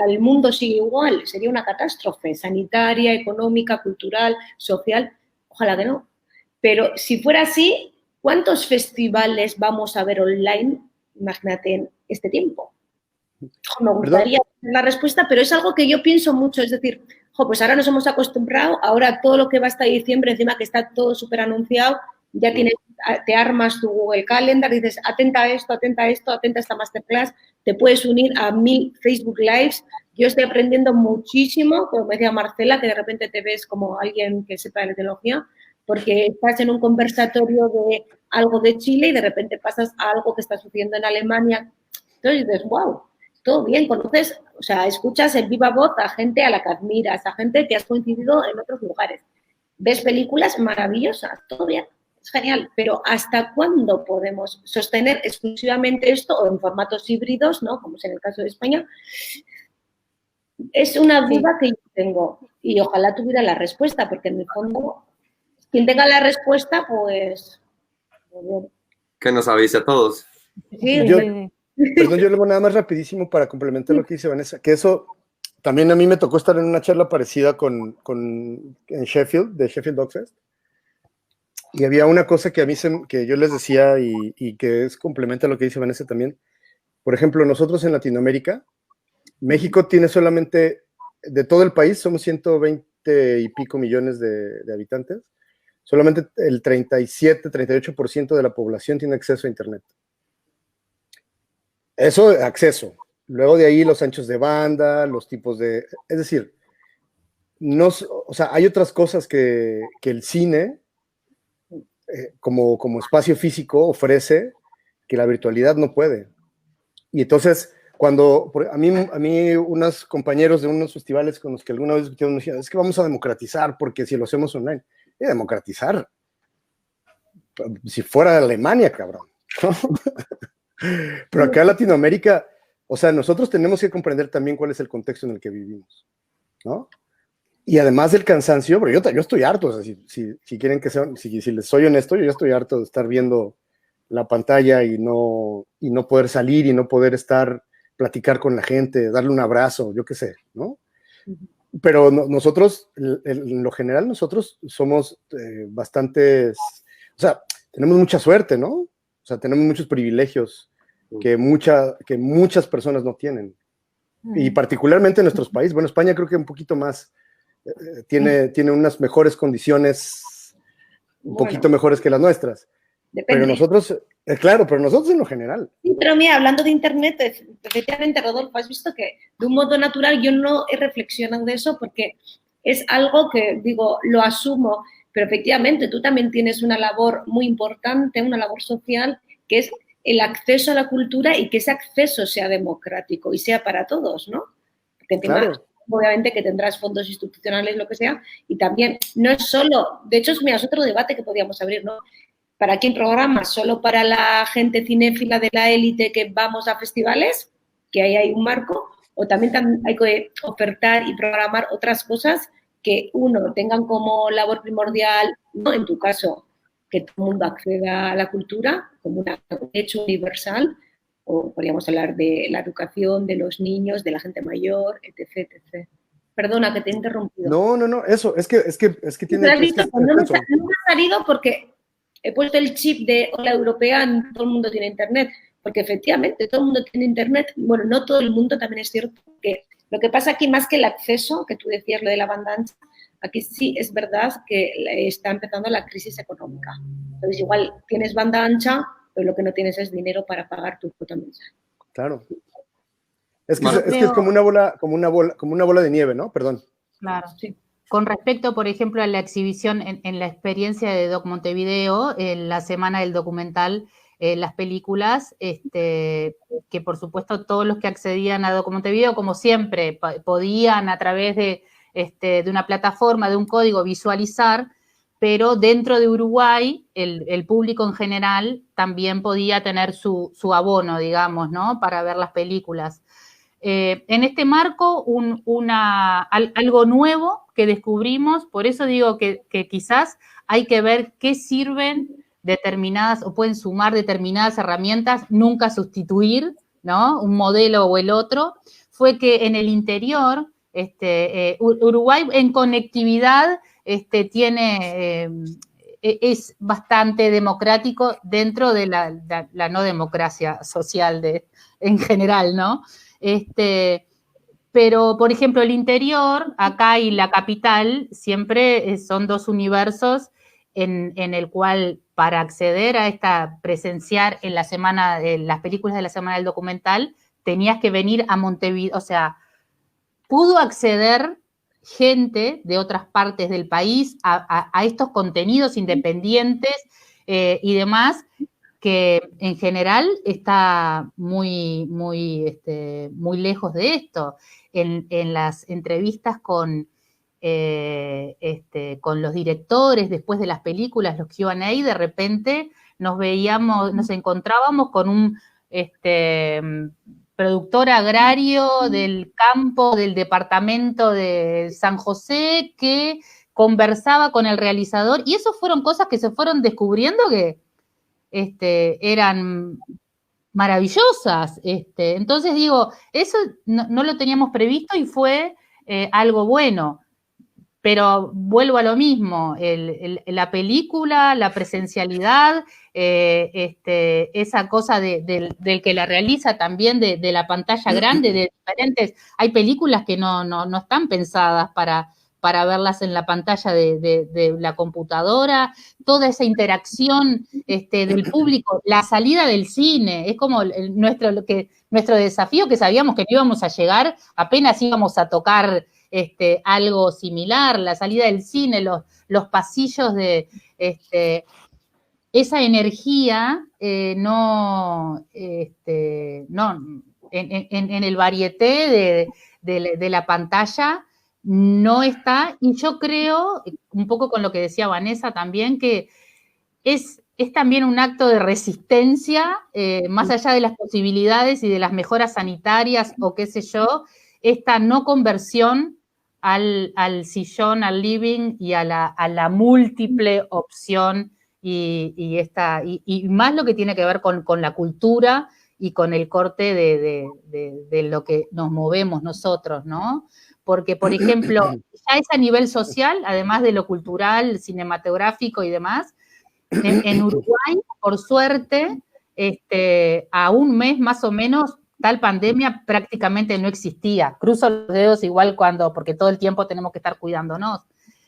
el mundo sigue igual, sería una catástrofe sanitaria, económica, cultural, social, ojalá que no. Pero si fuera así, ¿cuántos festivales vamos a ver online? Imagínate en este tiempo. Me gustaría la respuesta, pero es algo que yo pienso mucho. Es decir, pues ahora nos hemos acostumbrado, ahora todo lo que va hasta diciembre, encima que está todo súper anunciado, ya te armas tu Google Calendar, dices, atenta a esto, atenta a esta masterclass, te puedes unir a 1000 Facebook Lives. Yo estoy aprendiendo muchísimo, como me decía Marcela, que de repente te ves como alguien que sepa de tecnología, porque estás en un conversatorio de algo de Chile y de repente pasas a algo que está sucediendo en Alemania. Entonces dices, wow, todo bien, conoces, o sea, escuchas en viva voz a gente a la que admiras, a gente que has coincidido en otros lugares. Ves películas maravillosas, todo bien, es genial, pero ¿hasta cuándo podemos sostener exclusivamente esto o en formatos híbridos, ¿no? Como es en el caso de España? Es una duda que yo tengo y ojalá tuviera la respuesta, porque en el fondo, quien tenga la respuesta, pues... Que nos avise a todos. Sí, Perdón, yo luego nada más rapidísimo para complementar lo que dice Vanessa, que eso también a mí me tocó estar en una charla parecida en Sheffield, de Sheffield Dog Fest, y había una cosa que a mí que yo les decía y que es complementa lo que dice Vanessa también. Por ejemplo, nosotros en Latinoamérica, México tiene solamente, de todo el país, somos 120 y pico millones de habitantes, solamente el 37, 38% de la población tiene acceso a Internet. Eso, acceso. Luego de ahí los anchos de banda, los tipos de... Es decir, o sea, hay otras cosas que el cine, como espacio físico, ofrece que la virtualidad no puede. Y entonces, cuando a mí unos compañeros de unos festivales con los que alguna vez discutimos me decían, es que vamos a democratizar, porque si lo hacemos online, democratizar. Si fuera de Alemania, cabrón. Pero acá en Latinoamérica, o sea, nosotros tenemos que comprender también cuál es el contexto en el que vivimos, ¿no? Y además del cansancio, pero yo estoy harto, o sea, si quieren que sea, si les soy honesto, yo estoy harto de estar viendo la pantalla y no poder salir y no poder platicar con la gente, darle un abrazo, yo qué sé, ¿no? Pero nosotros, en lo general, nosotros somos bastantes, o sea, tenemos mucha suerte, ¿no? O sea, tenemos muchos privilegios que muchas personas no tienen. Y particularmente en nuestros países. Bueno, España creo que un poquito más, tiene unas mejores condiciones, un poquito mejores que las nuestras. Depende. Pero nosotros, claro, pero nosotros en lo general. Sí, pero mira, hablando de Internet, efectivamente, Rodolfo, has visto que de un modo natural yo no he reflexionado de eso porque es algo que, digo, lo asumo, pero efectivamente tú también tienes una labor muy importante, una labor social, que es el acceso a la cultura y que ese acceso sea democrático y sea para todos, ¿no? Porque encima, Claro. obviamente que tendrás fondos institucionales, lo que sea, y también no es solo, de hecho, mira, es otro debate que podríamos abrir, ¿no? ¿Para quién programas? ¿Solo para la gente cinéfila de la élite que vamos a festivales? Que ahí hay un marco. O también hay que ofertar y programar otras cosas que, uno, tengan como labor primordial, no en tu caso, que todo el mundo acceda a la cultura como un hecho universal, o podríamos hablar de la educación de los niños, de la gente mayor, etc. etc. Perdona que te he interrumpido. No, eso, es que tiene... Pero has visto, no me ha salido porque he puesto el chip de hola europea, todo el mundo tiene internet, porque efectivamente todo el mundo tiene internet, bueno, no todo el mundo, también es cierto que lo que pasa aquí más que el acceso, que tú decías lo de la banda ancha, aquí sí es verdad que está empezando la crisis económica. Entonces igual tienes banda ancha, pero lo que no tienes es dinero para pagar tu cuota mensual. Claro. Es que es como una bola de nieve, ¿no? Perdón. Claro, sí. Con respecto, por ejemplo, a la exhibición en la experiencia de Doc Montevideo, en la semana del documental, las películas, que por supuesto todos los que accedían a Doc Montevideo, como siempre, podían a través de una plataforma, de un código, visualizar, pero dentro de Uruguay, el público en general también podía tener su abono, digamos, ¿no? Para ver las películas. En este marco, algo nuevo que descubrimos, por eso digo que quizás hay que ver qué sirven determinadas o pueden sumar determinadas herramientas, nunca sustituir, ¿no? Un modelo o el otro, fue que en el interior, Uruguay en conectividad es bastante democrático dentro de la no democracia social en general, ¿no? Pero, por ejemplo, el interior, acá y la capital, siempre son dos universos en el cual para acceder a presenciar en la semana, las películas de la semana del documental, tenías que venir a Montevideo, o sea, pudo acceder gente de otras partes del país a estos contenidos independientes y demás, que en general está muy lejos de esto. En las entrevistas con los directores después de las películas, los Q&A, de repente nos encontrábamos con un productor agrario del campo del departamento de San José que conversaba con el realizador, y eso fueron cosas que se fueron descubriendo que eran maravillosas. Entonces digo, eso no lo teníamos previsto y fue algo bueno. Pero vuelvo a lo mismo, la película, la presencialidad, esa cosa del que la realiza también, de la pantalla grande, de diferentes, hay películas que no están pensadas para verlas en la pantalla de la computadora, toda esa interacción del público, la salida del cine, es como nuestro desafío, que sabíamos que no íbamos a llegar, apenas íbamos a tocar algo similar, la salida del cine, los pasillos de esa energía, en el varieté de la pantalla no está, y yo creo, un poco con lo que decía Vanessa también, que es también un acto de resistencia, más allá de las posibilidades y de las mejoras sanitarias o qué sé yo, esta no conversión al sillón, al living y a la múltiple opción y más lo que tiene que ver con la cultura y con el corte de lo que nos movemos nosotros, ¿no? Porque, por ejemplo, ya es a nivel social, además de lo cultural, cinematográfico y demás, En Uruguay, por suerte, a un mes más o menos, tal pandemia prácticamente no existía. Cruzo los dedos igual porque todo el tiempo tenemos que estar cuidándonos.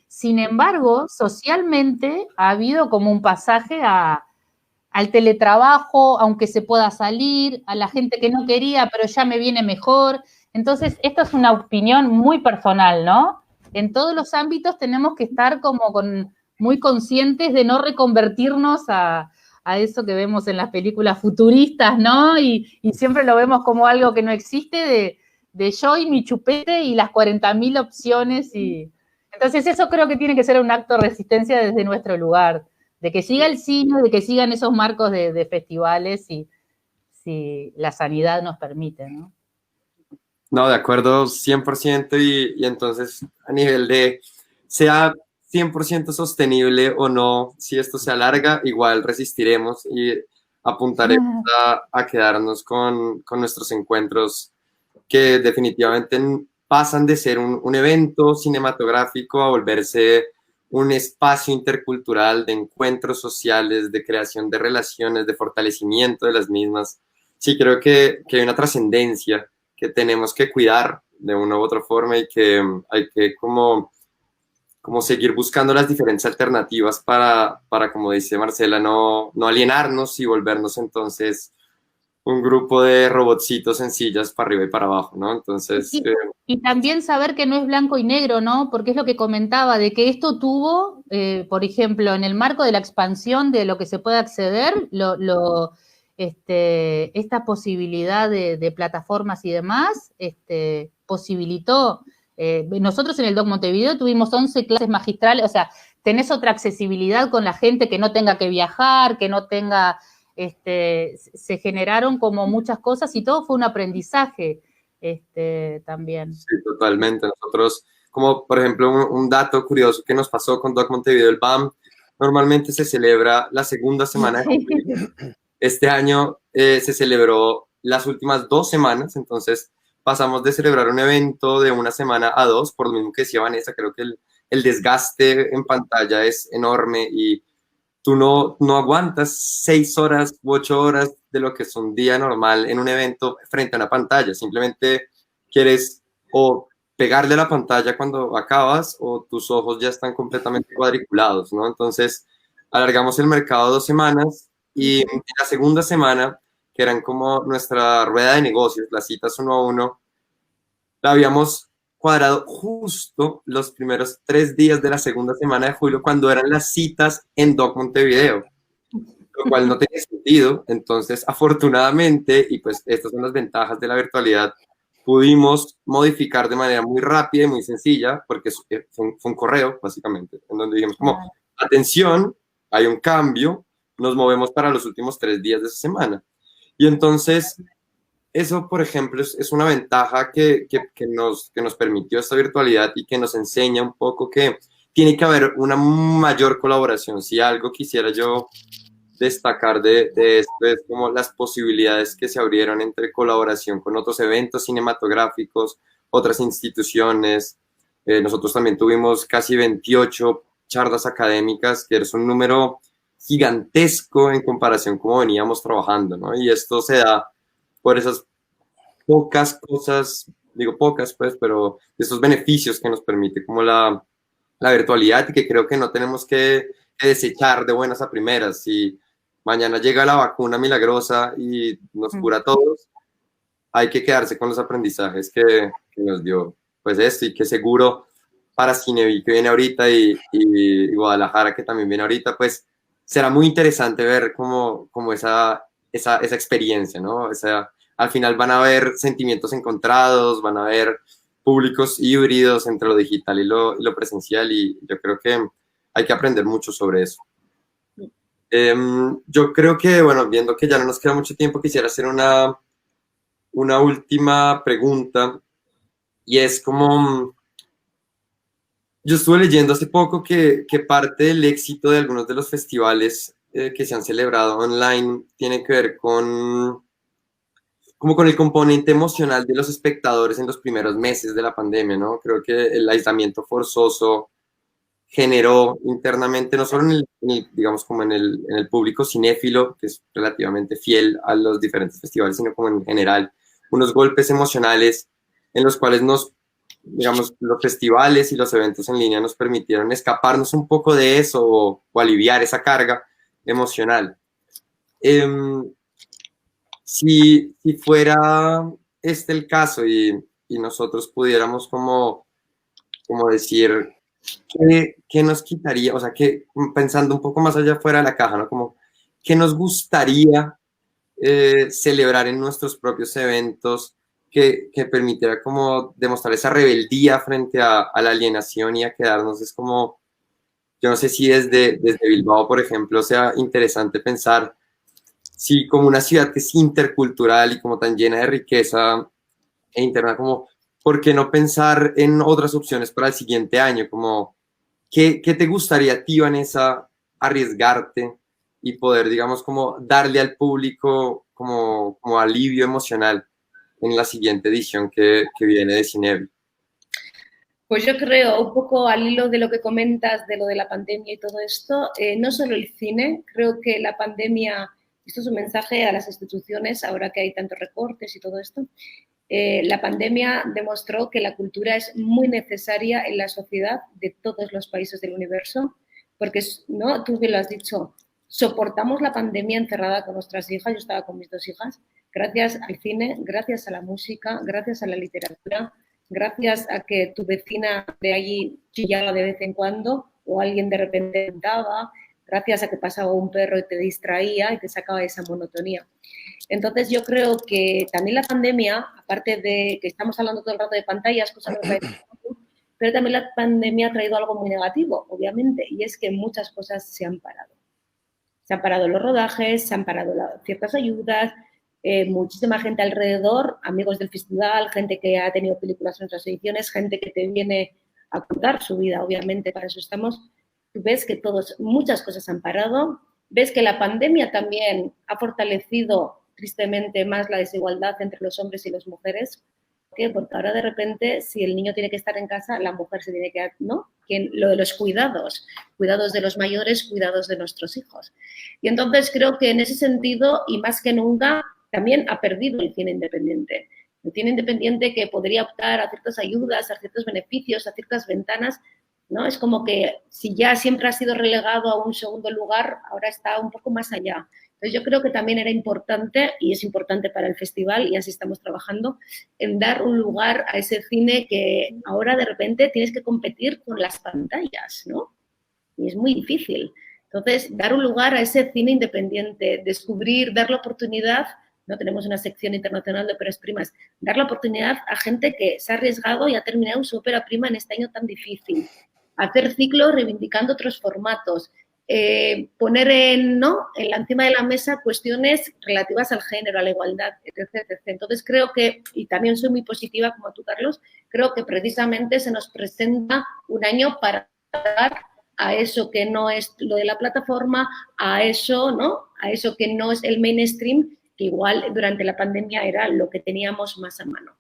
Sin embargo, socialmente ha habido como un pasaje al teletrabajo, aunque se pueda salir, a la gente que no quería, pero ya me viene mejor. Entonces, esto es una opinión muy personal, ¿no? En todos los ámbitos tenemos que estar como muy conscientes de no reconvertirnos a eso que vemos en las películas futuristas, ¿no? Y siempre lo vemos como algo que no existe, de yo y mi chupete y las 40.000 opciones. Entonces eso creo que tiene que ser un acto de resistencia desde nuestro lugar, de que siga el cine, de que sigan esos marcos de festivales si la sanidad nos permite, ¿no? No, de acuerdo, 100%, y entonces a nivel de sea 100% sostenible o no, si esto se alarga, igual resistiremos y apuntaremos a quedarnos con nuestros encuentros que definitivamente pasan de ser un evento cinematográfico a volverse un espacio intercultural de encuentros sociales, de creación de relaciones, de fortalecimiento de las mismas. Sí, creo que hay una trascendencia que tenemos que cuidar de una u otra forma y que hay que como seguir buscando las diferentes alternativas para como dice Marcela, no alienarnos y volvernos entonces un grupo de robotcitos en sillas para arriba y para abajo, ¿no? Entonces... Y también saber que no es blanco y negro, ¿no? Porque es lo que comentaba, de que esto tuvo, por ejemplo, en el marco de la expansión de lo que se puede acceder, esta posibilidad de plataformas y demás, posibilitó. Nosotros en el Doc Montevideo tuvimos 11 clases magistrales, o sea, tenés otra accesibilidad con la gente que no tenga que viajar, que no tenga... se generaron como muchas cosas y todo fue un aprendizaje también. Sí, totalmente. Nosotros, como por ejemplo, un dato curioso que nos pasó con Doc Montevideo, el BAM, normalmente se celebra la segunda semana de julio. Este año se celebró las últimas 2 semanas, entonces pasamos de celebrar un evento de una semana a 2, por lo mismo que decía Vanessa, creo que el desgaste en pantalla es enorme y tú no aguantas 6 horas u 8 horas de lo que es un día normal en un evento frente a una pantalla. Simplemente quieres o pegarle a la pantalla cuando acabas o tus ojos ya están completamente cuadriculados, ¿no? Entonces, alargamos el mercado 2 semanas y en la segunda semana, que eran como nuestra rueda de negocios, las citas 1 a 1, la habíamos cuadrado justo los primeros 3 días de la segunda semana de julio, cuando eran las citas en Doc Montevideo, lo cual no tenía sentido. Entonces, afortunadamente, y pues estas son las ventajas de la virtualidad, pudimos modificar de manera muy rápida y muy sencilla, porque fue un correo, básicamente, en donde dijimos como, atención, hay un cambio, nos movemos para los últimos 3 días de esa semana. Y entonces... eso, por ejemplo, es una ventaja que nos permitió esta virtualidad y que nos enseña un poco que tiene que haber una mayor colaboración. Si algo quisiera yo destacar de esto es como las posibilidades que se abrieron entre colaboración con otros eventos cinematográficos, otras instituciones. Nosotros también tuvimos casi 28 charlas académicas, que es un número gigantesco en comparación con cómo veníamos trabajando, ¿no? Y esto se da por esas pocas cosas, digo pocas pues, pero esos beneficios que nos permite como la virtualidad y que creo que no tenemos que desechar de buenas a primeras. Si mañana llega la vacuna milagrosa y nos cura a todos, hay que quedarse con los aprendizajes que nos dio pues esto, y que seguro para Cinevi que viene ahorita y Guadalajara que también viene ahorita, pues será muy interesante ver como esa experiencia, ¿no? Al final van a haber sentimientos encontrados, van a haber públicos híbridos entre lo digital y lo presencial, y yo creo que hay que aprender mucho sobre eso. Yo creo que, bueno, viendo que ya no nos queda mucho tiempo, quisiera hacer una última pregunta, y es como, yo estuve leyendo hace poco que parte del éxito de algunos de los festivales que se han celebrado online tiene que ver con el componente emocional de los espectadores en los primeros meses de la pandemia, ¿no? Creo que el aislamiento forzoso generó internamente, no solo digamos, como en el público cinéfilo, que es relativamente fiel a los diferentes festivales, sino como en general, unos golpes emocionales en los cuales digamos, los festivales y los eventos en línea nos permitieron escaparnos un poco de eso o aliviar esa carga emocional. Si fuera este el caso y nosotros pudiéramos como decir, ¿qué nos quitaría? O sea, que pensando un poco más allá fuera de la caja, ¿no? Como, ¿qué nos gustaría celebrar en nuestros propios eventos que permitiera como demostrar esa rebeldía frente a la alienación y a quedarnos? Es como, yo no sé si desde Bilbao, por ejemplo, sea interesante pensar si como una ciudad que es intercultural y como tan llena de riqueza e interna, como, ¿por qué no pensar en otras opciones para el siguiente año? Como, ¿qué te gustaría a ti, Vanessa, arriesgarte y poder, digamos, como darle al público como alivio emocional en la siguiente edición que viene de Cinebi? Pues yo creo, un poco al hilo de lo que comentas, de lo de la pandemia y todo esto, no solo el cine, creo que la pandemia, esto es un mensaje a las instituciones, ahora que hay tantos recortes y todo esto, la pandemia demostró que la cultura es muy necesaria en la sociedad de todos los países del universo, porque, ¿no? Tú bien lo has dicho, soportamos la pandemia encerrada con nuestras hijas, yo estaba con mis 2 hijas, gracias al cine, gracias a la música, gracias a la literatura, gracias a que tu vecina de allí chillaba de vez en cuando o alguien de repente cantaba, gracias a que pasaba un perro y te distraía y te sacaba esa monotonía. Entonces yo creo que también la pandemia, aparte de que estamos hablando todo el rato de pantallas, cosas que pero también la pandemia ha traído algo muy negativo, obviamente, y es que muchas cosas se han parado. Se han parado los rodajes, se han parado ciertas ayudas, muchísima gente alrededor, amigos del festival, gente que ha tenido películas en otras ediciones, gente que te viene a contar su vida, obviamente, para eso estamos. Tú ves que muchas cosas han parado, ves que la pandemia también ha fortalecido tristemente más la desigualdad entre los hombres y las mujeres. ¿Por qué? Porque ahora de repente, si el niño tiene que estar en casa, la mujer se tiene que, ¿no? Lo de los cuidados de los mayores, cuidados de nuestros hijos. Y entonces creo que en ese sentido, y más que nunca, también ha perdido el cine independiente. El cine independiente que podría optar a ciertas ayudas, a ciertos beneficios, a ciertas ventanas, ¿no? Es como que si ya siempre ha sido relegado a un segundo lugar, ahora está un poco más allá. Entonces yo creo que también era importante, y es importante para el festival, y así estamos trabajando, en dar un lugar a ese cine que ahora de repente tienes que competir con las pantallas, ¿no? Y es muy difícil. Entonces, dar un lugar a ese cine independiente, descubrir, dar la oportunidad, no tenemos una sección internacional de óperas primas, dar la oportunidad a gente que se ha arriesgado y ha terminado su ópera prima en este año tan difícil, hacer ciclos reivindicando otros formatos, poner encima de la mesa cuestiones relativas al género, a la igualdad, etc, etc. Entonces creo que, y también soy muy positiva como tú, Carlos, creo que precisamente se nos presenta un año para dar a eso que no es lo de la plataforma, a eso, ¿no? A eso que no es el mainstream, que igual durante la pandemia era lo que teníamos más a mano.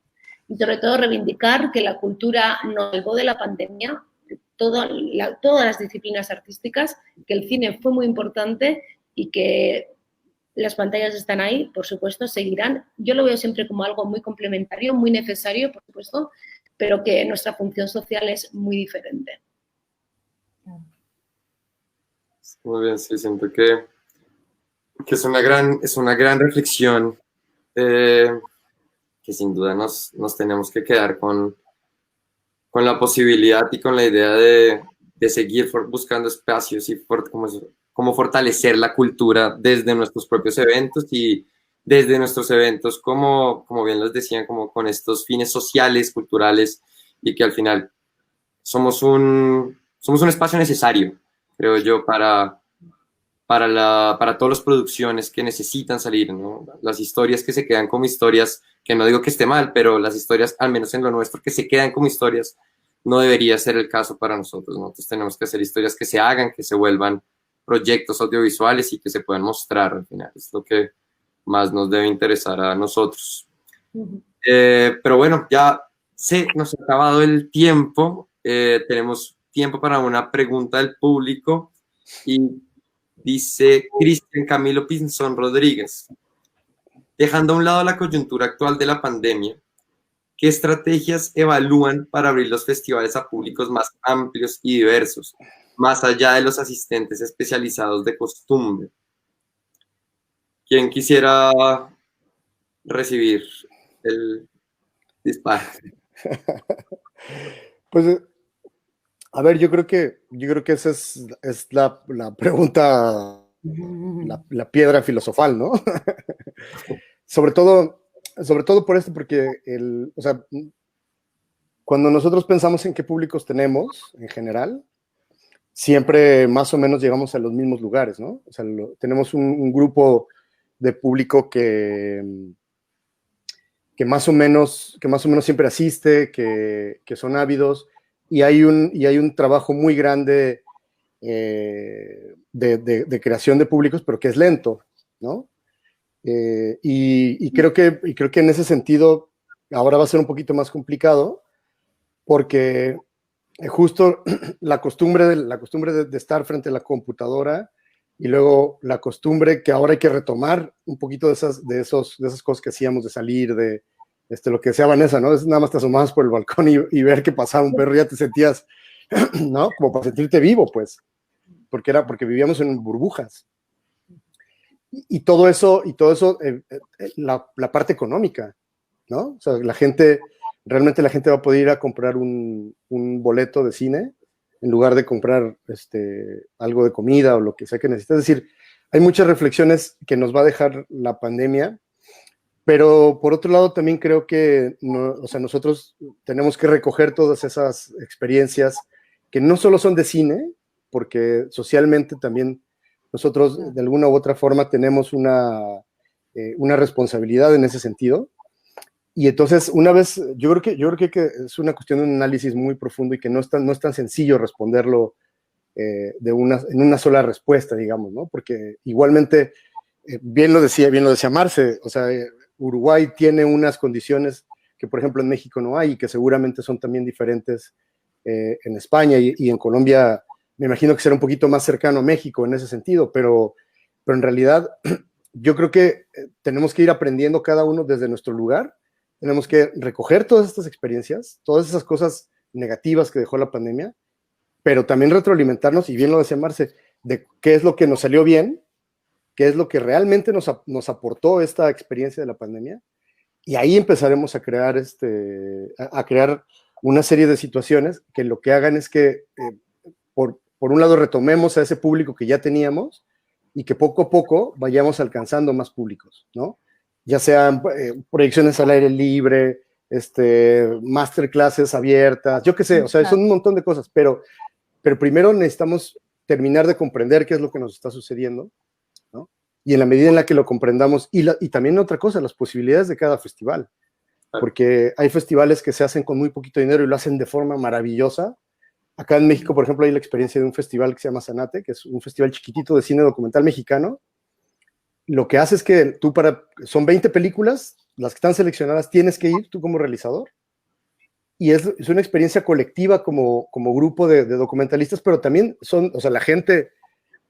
Y sobre todo reivindicar que la cultura nos salvó de la pandemia, todas las disciplinas artísticas, que el cine fue muy importante y que las pantallas están ahí, por supuesto, seguirán. Yo lo veo siempre como algo muy complementario, muy necesario, por supuesto, pero que nuestra función social es muy diferente. Muy bien, sí, siento que es una gran reflexión que sin duda nos tenemos que quedar con la posibilidad y con la idea de seguir buscando espacios y como fortalecer la cultura desde nuestros propios eventos y desde nuestros eventos, como bien les decían, como con estos fines sociales, culturales, y que al final somos un espacio necesario, creo yo, para todas las producciones que necesitan salir, ¿no? Las historias que se quedan como historias, que no digo que esté mal, pero las historias, al menos en lo nuestro, que se quedan como historias, no debería ser el caso para nosotros. Nosotros tenemos que hacer historias que se hagan, que se vuelvan proyectos audiovisuales y que se puedan mostrar al final. Es lo que más nos debe interesar a nosotros. Pero bueno, ya nos ha acabado el tiempo. Tenemos tiempo para una pregunta del público y dice Cristian Camilo Pinzón Rodríguez. Dejando a un lado la coyuntura actual de la pandemia, ¿qué estrategias evalúan para abrir los festivales a públicos más amplios y diversos, más allá de los asistentes especializados de costumbre? ¿Quién quisiera recibir el disparo? Pues, a ver, yo creo que esa es la pregunta, la piedra filosofal, ¿no? Sobre todo por esto, porque o sea, cuando nosotros pensamos en qué públicos tenemos en general, siempre más o menos llegamos a los mismos lugares, ¿no? O sea, tenemos un grupo de público que más o menos siempre asiste, que son ávidos, y hay un trabajo muy grande de creación de públicos, pero que es lento, ¿no? Y creo que en ese sentido ahora va a ser un poquito más complicado, porque justo la costumbre de estar frente a la computadora, y luego la costumbre que ahora hay que retomar un poquito de esas cosas que hacíamos, de salir, de lo que decía Vanessa, ¿no? Es nada más te asomabas por el balcón y ver que pasaba un perro, ya te sentías, ¿no? Como para sentirte vivo, pues, porque vivíamos en burbujas. Y todo eso, la parte económica, ¿no? O sea, realmente la gente va a poder ir a comprar un boleto de cine en lugar de comprar algo de comida o lo que sea que necesite. Es decir, hay muchas reflexiones que nos va a dejar la pandemia, pero por otro lado también creo que o sea, nosotros tenemos que recoger todas esas experiencias que no solo son de cine, porque socialmente también nosotros de alguna u otra forma tenemos una responsabilidad en ese sentido. Y entonces, una vez, yo creo que es una cuestión de un análisis muy profundo y que no es tan sencillo responderlo en una sola respuesta, digamos, ¿no? Porque igualmente, bien lo decía Marce, o sea, Uruguay tiene unas condiciones que, por ejemplo, en México no hay y que seguramente son también diferentes en España y en Colombia. Me imagino que será un poquito más cercano a México en ese sentido, pero en realidad yo creo que tenemos que ir aprendiendo cada uno desde nuestro lugar. Tenemos que recoger todas estas experiencias, todas esas cosas negativas que dejó la pandemia, pero también retroalimentarnos, y bien lo decía Marce, de qué es lo que nos salió bien, qué es lo que realmente nos aportó esta experiencia de la pandemia, y ahí empezaremos a crear, crear una serie de situaciones que lo que hagan es que, por un lado, retomemos a ese público que ya teníamos y que poco a poco vayamos alcanzando más públicos, ¿no? Ya sean proyecciones al aire libre, masterclasses abiertas, yo qué sé, o sea, son un montón de cosas, pero primero necesitamos terminar de comprender qué es lo que nos está sucediendo, ¿no? Y en la medida en la que lo comprendamos, y también otra cosa, las posibilidades de cada festival, porque hay festivales que se hacen con muy poquito dinero y lo hacen de forma maravillosa. Acá en México, por ejemplo, hay la experiencia de un festival que se llama Zanate, que es un festival chiquitito de cine documental mexicano. Lo que hace es que son 20 películas, las que están seleccionadas, tienes que ir tú como realizador, y es una experiencia colectiva como grupo de documentalistas, pero también o sea, la gente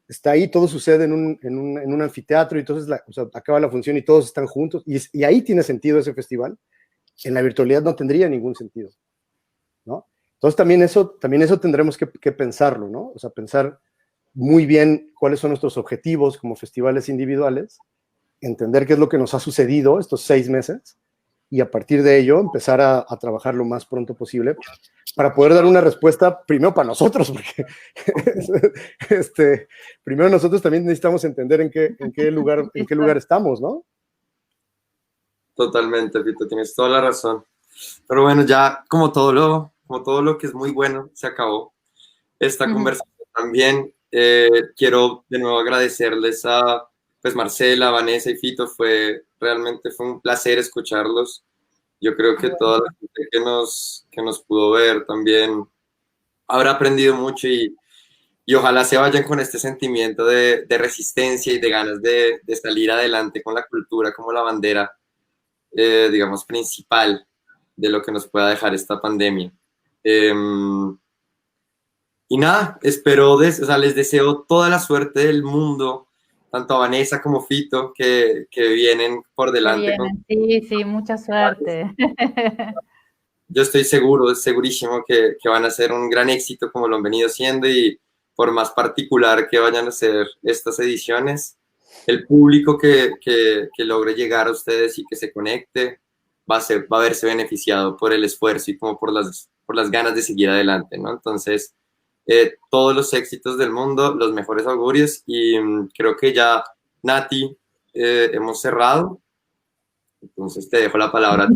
está ahí, todo sucede en un anfiteatro, y entonces o sea, acaba la función y todos están juntos, y ahí tiene sentido ese festival. En la virtualidad no tendría ningún sentido, ¿no? Entonces también eso tendremos que pensarlo, ¿no? O sea, pensar muy bien cuáles son nuestros objetivos como festivales individuales, entender qué es lo que nos ha sucedido estos 6 meses, y a partir de ello empezar a trabajar lo más pronto posible para poder dar una respuesta primero para nosotros, porque primero nosotros también necesitamos entender en qué lugar estamos, ¿no? Totalmente, Pito, tienes toda la razón. Pero bueno, ya como todo lo que es muy bueno, se acabó esta conversación también. Quiero de nuevo agradecerles a pues Marcela, Vanessa y Fito. Realmente fue un placer escucharlos. Yo creo que toda la gente que nos pudo ver también habrá aprendido mucho, y ojalá se vayan con este sentimiento de resistencia y de ganas de salir adelante con la cultura como la bandera, digamos, principal de lo que nos pueda dejar esta pandemia. Y nada, espero, o sea, les deseo toda la suerte del mundo, tanto a Vanessa como Fito, que vienen por delante. Sí, sí, mucha suerte. Yo estoy seguro, segurísimo que van a ser un gran éxito como lo han venido siendo y por más particular que vayan a ser estas ediciones, el público que logre llegar a ustedes y que se conecte va a verse beneficiado por el esfuerzo y como por las ganas de seguir adelante, ¿no? Entonces, todos los éxitos del mundo, los mejores augurios y creo que ya, Nati, hemos cerrado. Entonces te dejo la palabra.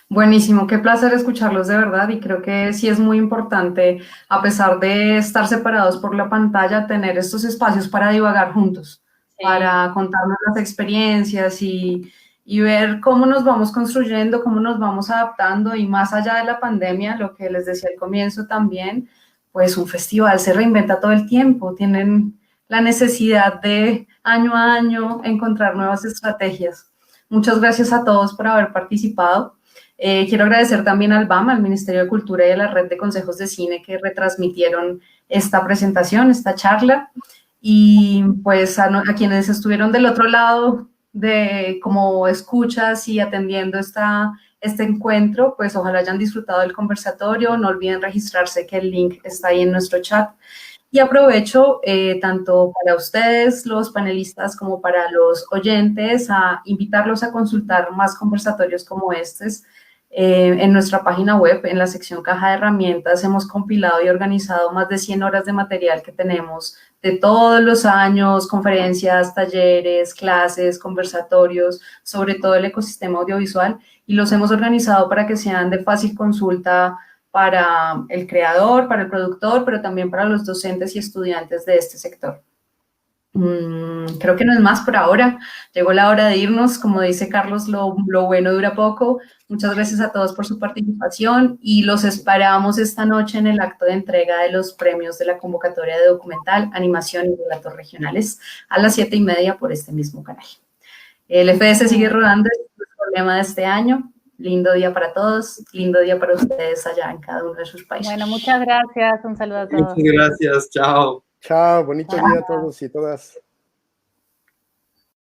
Buenísimo, qué placer escucharlos de verdad y creo que sí es muy importante, a pesar de estar separados por la pantalla, tener estos espacios para divagar juntos, Sí. para contarnos las experiencias y ver cómo nos vamos construyendo, cómo nos vamos adaptando y más allá de la pandemia, lo que les decía al comienzo también, pues un festival se reinventa todo el tiempo, tienen la necesidad de año a año encontrar nuevas estrategias. Muchas gracias a todos por haber participado. Quiero agradecer también al BAM, al Ministerio de Cultura y a la Red de Consejos de Cine que retransmitieron esta presentación, esta charla, y pues a quienes estuvieron del otro lado de como escuchas y atendiendo este encuentro, pues ojalá hayan disfrutado del conversatorio, no olviden registrarse que el link está ahí en nuestro chat. Y aprovecho tanto para ustedes, los panelistas, como para los oyentes, a invitarlos a consultar más conversatorios como estos. En nuestra página web, en la sección caja de herramientas, hemos compilado y organizado más de 100 horas de material que tenemos de todos los años, conferencias, talleres, clases, conversatorios, sobre todo el ecosistema audiovisual, y los hemos organizado para que sean de fácil consulta para el creador, para el productor, pero también para los docentes y estudiantes de este sector. Creo que no es más por ahora. Llegó la hora de irnos. Como dice Carlos, lo bueno dura poco. Muchas gracias a todos por su participación y los esperamos esta noche en el acto de entrega de los premios de la convocatoria de documental, animación y relatos regionales a las 7:30 por este mismo canal. El FDS sigue rodando, es el problema de este año. Lindo día para todos, lindo día para ustedes allá en cada uno de sus países. Bueno, muchas gracias, un saludo a todos. Muchas gracias, chao. Chao, bonito día a todos y todas.